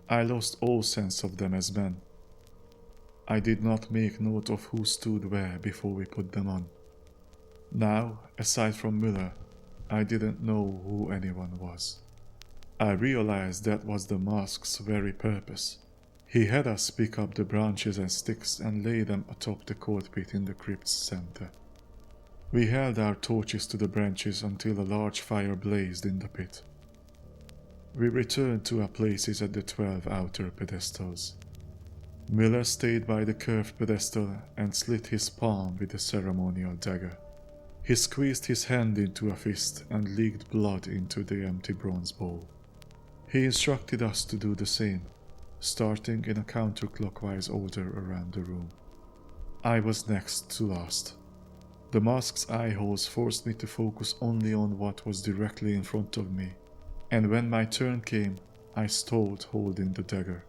I lost all sense of them as men. I did not make note of who stood where before we put them on. Now, aside from Müller, I didn't know who anyone was. I realized that was the mask's very purpose. He had us pick up the branches and sticks and lay them atop the cold pit in the crypt's center. We held our torches to the branches until a large fire blazed in the pit. We returned to our places at the 12 outer pedestals. Müller stayed by the curved pedestal and slit his palm with a ceremonial dagger. He squeezed his hand into a fist and leaked blood into the empty bronze bowl. He instructed us to do the same, starting in a counterclockwise order around the room. I was next to last. The mask's eye holes forced me to focus only on what was directly in front of me, and when my turn came, I stalled holding the dagger.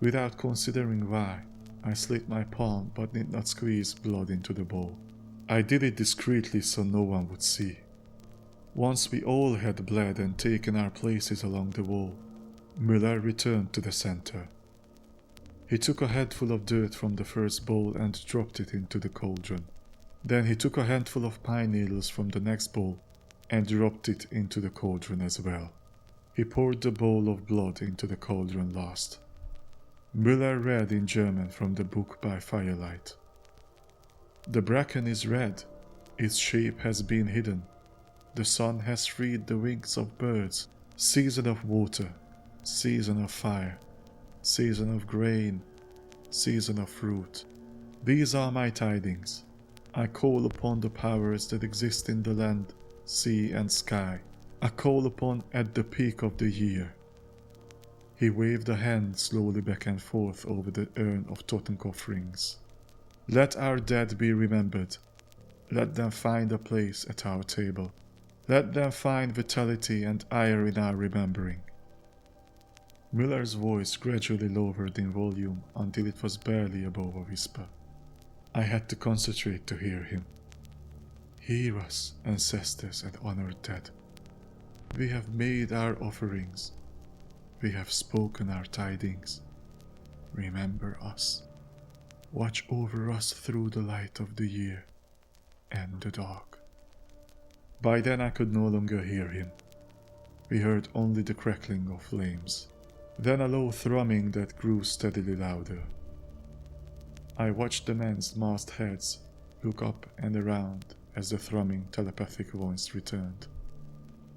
Without considering why, I slit my palm but did not squeeze blood into the bowl. I did it discreetly so no one would see. Once we all had bled and taken our places along the wall, Müller returned to the center. He took a handful of dirt from the first bowl and dropped it into the cauldron. Then he took a handful of pine needles from the next bowl and dropped it into the cauldron as well. He poured the bowl of blood into the cauldron last. Müller read in German from the book by firelight. "The bracken is red, its shape has been hidden. The sun has freed the wings of birds, season of water, season of fire, season of grain, season of fruit. These are my tidings. I call upon the powers that exist in the land, sea and sky. I call upon at the peak of the year." He waved a hand slowly back and forth over the urn of Totenkopf rings. "Let our dead be remembered. Let them find a place at our table. Let them find vitality and ire in our remembering." Müller's voice gradually lowered in volume until it was barely above a whisper. I had to concentrate to hear him. "Hear us, ancestors and honored dead. We have made our offerings. We have spoken our tidings. Remember us. Watch over us through the light of the year and the dark." By then I could no longer hear him. We heard only the crackling of flames, then a low thrumming that grew steadily louder. I watched the men's masked heads look up and around as the thrumming telepathic voice returned.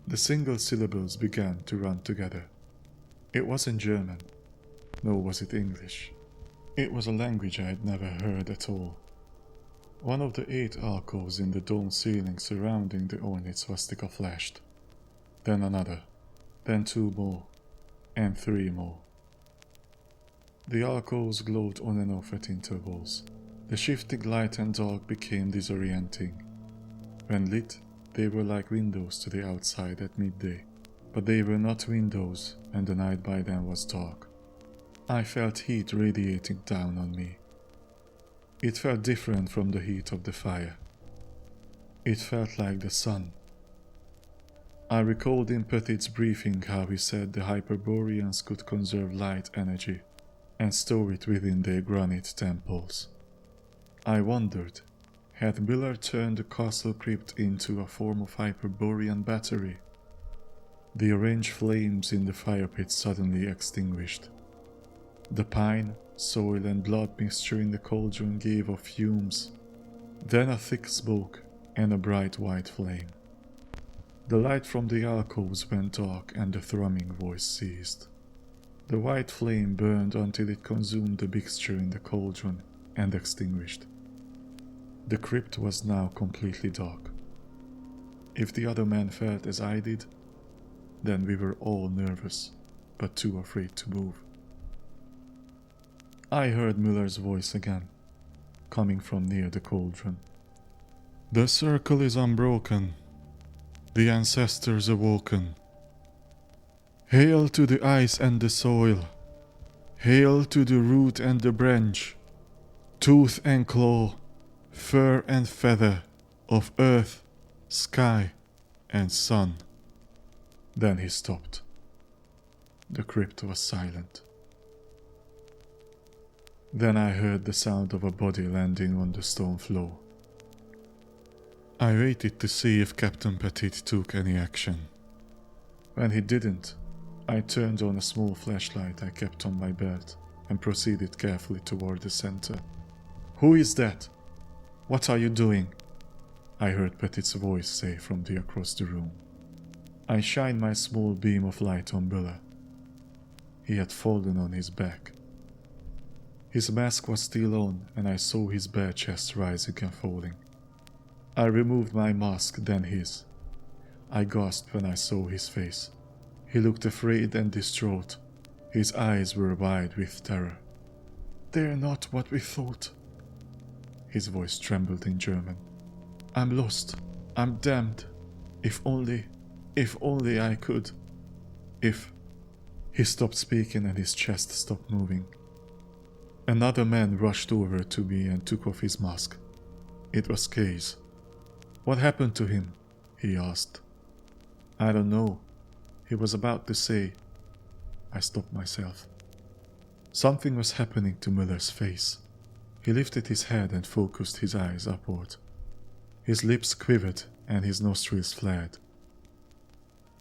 The single syllables began to run together. It wasn't German, nor was it English. It was a language I had never heard at all. One of the 8 alcoves in the dome ceiling surrounding the ornate swastika flashed. Then another, then 2 more, and 3 more. The alcoves glowed on and off at intervals. The shifting light and dark became disorienting. When lit, they were like windows to the outside at midday, but they were not windows, and the night by then was dark. I felt heat radiating down on me. It felt different from the heat of the fire. It felt like the sun. I recalled in Petit's briefing how he said the Hyperboreans could conserve light energy and store it within their granite temples. I wondered, had Müller turned the castle crypt into a form of Hyperborean battery? The orange flames in the fire pit suddenly extinguished. The pine, soil and blood mixture in the cauldron gave off fumes, then a thick smoke and a bright white flame. The light from the alcoves went dark and the thrumming voice ceased. The white flame burned until it consumed the mixture in the cauldron and extinguished. The crypt was now completely dark. If the other man felt as I did, then we were all nervous, but too afraid to move. I heard Muller's voice again, coming from near the cauldron. The circle is unbroken, the ancestors awoken. Hail to the ice and the soil, hail to the root and the branch, tooth and claw, fur and feather of earth, sky, and sun. Then he stopped. The crypt was silent. Then I heard the sound of a body landing on the stone floor. I waited to see if Captain Petit took any action. When he didn't, I turned on a small flashlight I kept on my belt and proceeded carefully toward the center. "Who is that? What are you doing?" I heard Petit's voice say from across the room. I shined my small beam of light on Buller. He had fallen on his back. His mask was still on, and I saw his bare chest rising and falling. I removed my mask, then his. I gasped when I saw his face. He looked afraid and distraught. His eyes were wide with terror. "They're not what we thought." His voice trembled in German. "I'm lost. I'm damned. If only I could. If..." He stopped speaking and his chest stopped moving. Another man rushed over to me and took off his mask. It was Case. "What happened to him?" he asked. "I don't know," he was about to say. I stopped myself. Something was happening to Muller's face. He lifted his head and focused his eyes upward. His lips quivered and his nostrils flared.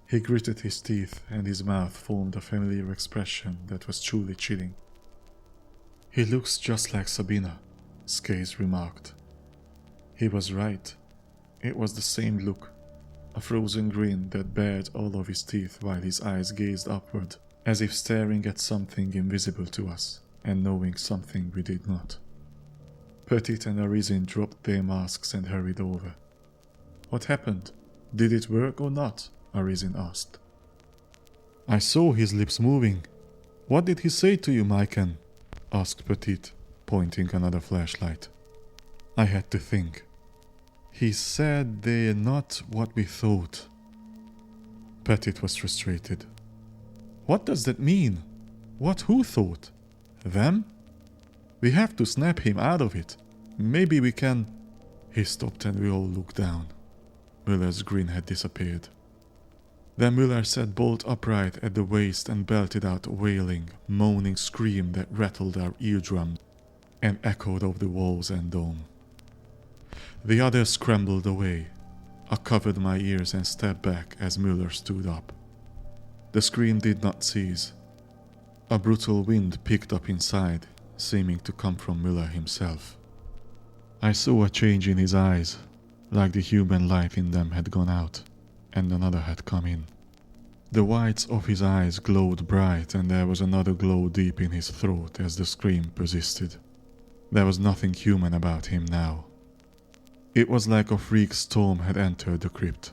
He gritted his teeth and his mouth formed a familiar expression that was truly chilling. "He looks just like Sabina," Skaze remarked. He was right. It was the same look, a frozen grin that bared all of his teeth while his eyes gazed upward, as if staring at something invisible to us and knowing something we did not. Petit and Arisen dropped their masks and hurried over. "What happened? Did it work or not?" Arisen asked. "I saw his lips moving. What did he say to you, Myken?" asked Petit, pointing another flashlight. I had to think. "He said they're not what we thought." Petit was frustrated. "What does that mean? What who thought? Them? We have to snap him out of it. Maybe we can..." He stopped and we all looked down. Muller's grin had disappeared. Then Muller sat bolt upright at the waist and belted out a wailing, moaning scream that rattled our eardrums and echoed over the walls and dome. The others scrambled away. I covered my ears and stepped back as Muller stood up. The scream did not cease. A brutal wind picked up inside, seeming to come from Muller himself. I saw a change in his eyes, like the human light in them had gone out, and another had come in. The whites of his eyes glowed bright, and there was another glow deep in his throat as the scream persisted. There was nothing human about him now. It was like a freak storm had entered the crypt.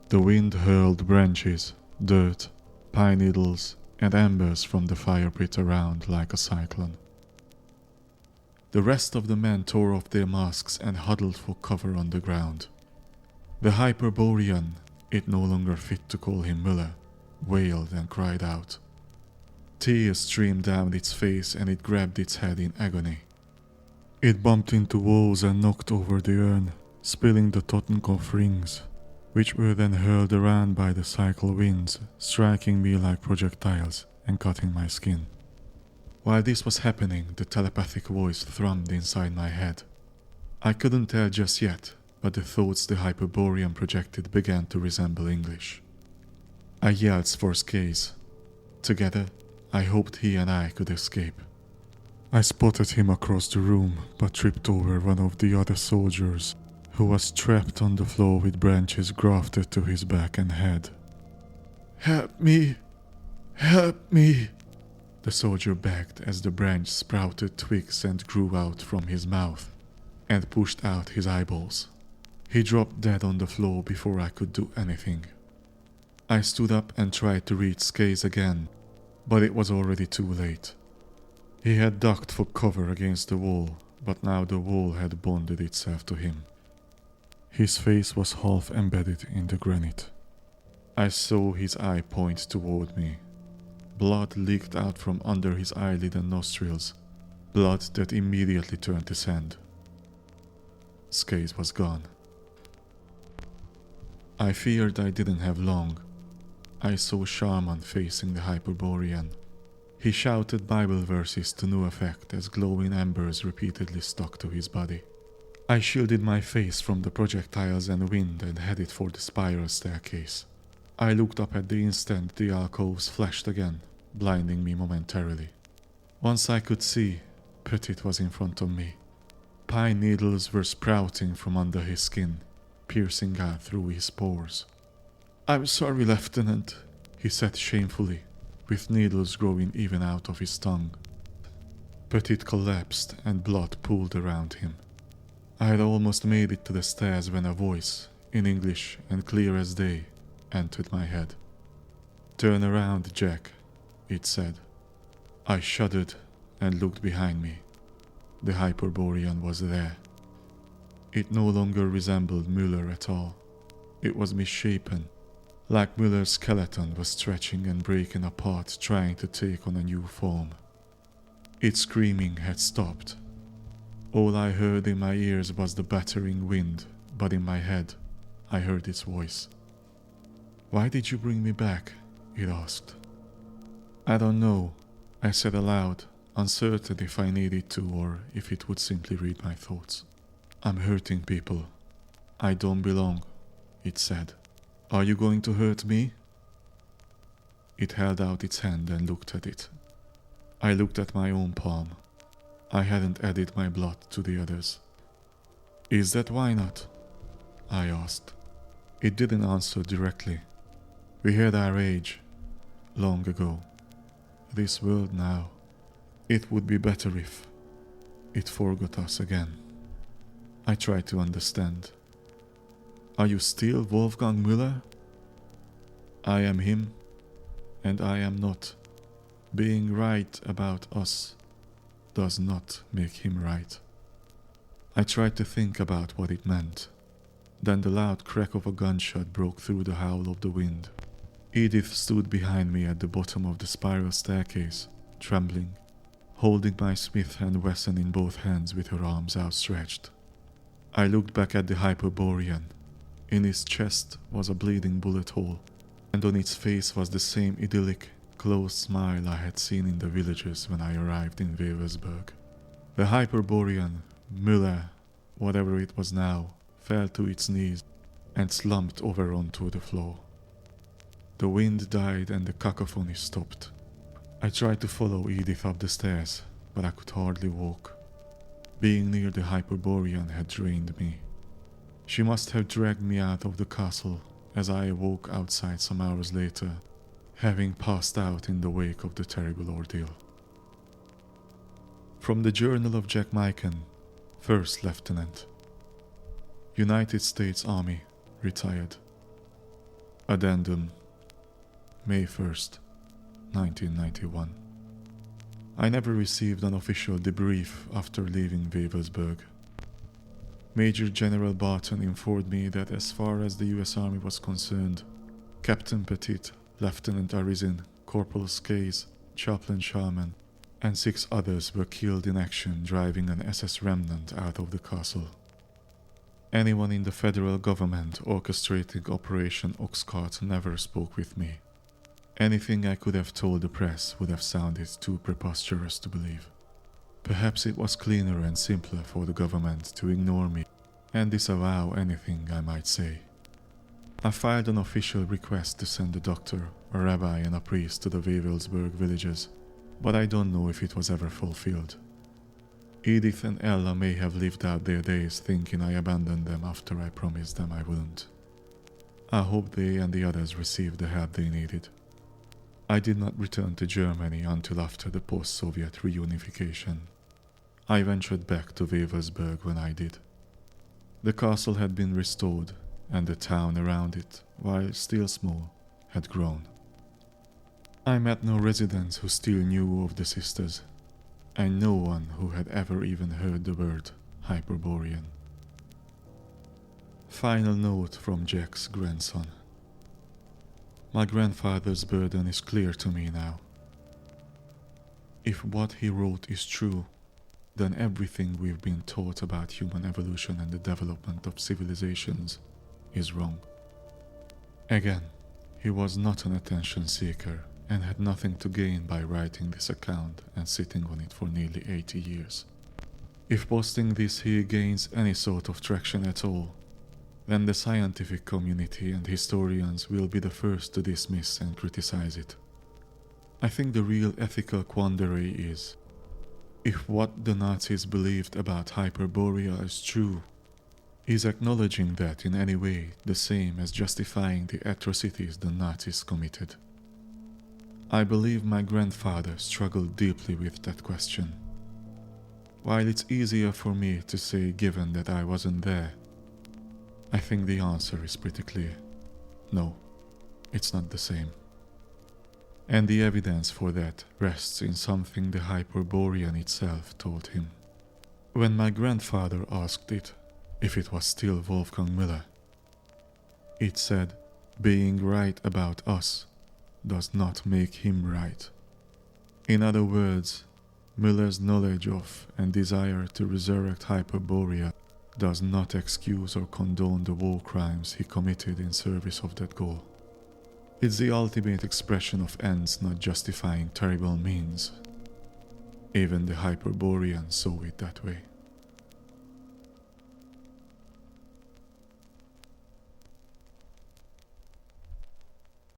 The wind hurled branches, dirt, pine needles, and embers from the fire pit around like a cyclone. The rest of the men tore off their masks and huddled for cover on the ground. The Hyperborean, it no longer fit to call him Muller, wailed and cried out. Tears streamed down its face and it grabbed its head in agony. It bumped into walls and knocked over the urn, spilling the Totenkopf rings, which were then hurled around by the cycle winds, striking me like projectiles and cutting my skin. While this was happening, the telepathic voice thrummed inside my head. I couldn't tell just yet, but the thoughts the Hyperborean projected began to resemble English. I yelled for Skaze. Together, I hoped he and I could escape. I spotted him across the room, but tripped over one of the other soldiers, who was trapped on the floor with branches grafted to his back and head. "Help me!" Help me! The soldier begged as the branch sprouted twigs and grew out from his mouth and pushed out his eyeballs. He dropped dead on the floor before I could do anything. I stood up and tried to reach Skaze again, but it was already too late. He had ducked for cover against the wall, but now the wall had bonded itself to him. His face was half embedded in the granite. I saw his eye point toward me. Blood leaked out from under his eyelid and nostrils, blood that immediately turned to sand. Skaze was gone. I feared I didn't have long. I saw Shaman facing the Hyperborean. He shouted Bible verses to no effect as glowing embers repeatedly stuck to his body. I shielded my face from the projectiles and wind and headed for the spiral staircase. I looked up at the instant the alcoves flashed again, blinding me momentarily. Once I could see, Petit was in front of me. Pine needles were sprouting from under his skin, piercing out through his pores. "I'm sorry, Lieutenant," he said shamefully, with needles growing even out of his tongue. Petit collapsed and blood pooled around him. I had almost made it to the stairs when a voice, in English and clear as day, entered my head. "Turn around, Jack," it said. I shuddered and looked behind me. The Hyperborean was there. It no longer resembled Muller at all. It was misshapen, like Muller's skeleton was stretching and breaking apart, trying to take on a new form. Its screaming had stopped. All I heard in my ears was the battering wind, but in my head, I heard its voice. "Why did you bring me back?" it asked. "I don't know," I said aloud, uncertain if I needed to or if it would simply read my thoughts. "I'm hurting people. I don't belong," it said. "Are you going to hurt me?" It held out its hand and looked at it. I looked at my own palm. I hadn't added my blood to the others. "Is that why not?" I asked. It didn't answer directly. We had our age, long ago. This world now, it would be better if it forgot us again. I tried to understand. "Are you still Wolfgang Müller?" "I am him, and I am not. Being right about us does not make him right." I tried to think about what it meant. Then the loud crack of a gunshot broke through the howl of the wind. Edith stood behind me at the bottom of the spiral staircase, trembling, holding my Smith & Wesson in both hands with her arms outstretched. I looked back at the Hyperborean. In his chest was a bleeding bullet hole, and on its face was the same idyllic, closed smile I had seen in the villages when I arrived in Wewelsburg. The Hyperborean, Müller, whatever it was now, fell to its knees and slumped over onto the floor. The wind died and the cacophony stopped. I tried to follow Edith up the stairs, but I could hardly walk. Being near the Hyperborean had drained me. She must have dragged me out of the castle as I awoke outside some hours later, having passed out in the wake of the terrible ordeal. From the Journal of Jack Mikan, 1st Lieutenant. United States Army, retired. Addendum, May 1st, 1991. I never received an official debrief after leaving Wewelsburg. Major General Barton informed me that as far as the US Army was concerned, Captain Petit, Lieutenant Arizin, Corporal Skaze, Chaplain Sharman, and 6 others were killed in action driving an SS remnant out of the castle. Anyone in the federal government orchestrating Operation Oxcart never spoke with me. Anything I could have told the press would have sounded too preposterous to believe. Perhaps it was cleaner and simpler for the government to ignore me and disavow anything I might say. I filed an official request to send a doctor, a rabbi and a priest to the Wewelsburg villages, but I don't know if it was ever fulfilled. Edith and Ella may have lived out their days thinking I abandoned them after I promised them I wouldn't. I hope they and the others received the help they needed. I did not return to Germany until after the post-Soviet reunification. I ventured back to Wewelsburg when I did. The castle had been restored, and the town around it, while still small, had grown. I met no residents who still knew of the sisters, and no one who had ever even heard the word Hyperborean. Final note from Jack's grandson. My grandfather's burden is clear to me now. If what he wrote is true, then everything we've been taught about human evolution and the development of civilizations is wrong. Again, he was not an attention seeker and had nothing to gain by writing this account and sitting on it for nearly 80 years. If posting this here gains any sort of traction at all, then the scientific community and historians will be the first to dismiss and criticize it. I think the real ethical quandary is, if what the Nazis believed about Hyperborea is true, is acknowledging that in any way the same as justifying the atrocities the Nazis committed? I believe my grandfather struggled deeply with that question. While it's easier for me to say given that I wasn't there, I think the answer is pretty clear. No, it's not the same. And the evidence for that rests in something the Hyperborean itself told him. When my grandfather asked it if it was still Wolfgang Müller, it said, being right about us does not make him right. In other words, Müller's knowledge of and desire to resurrect Hyperborea does not excuse or condone the war crimes he committed in service of that goal. It's the ultimate expression of ends not justifying terrible means. Even the Hyperboreans saw it that way.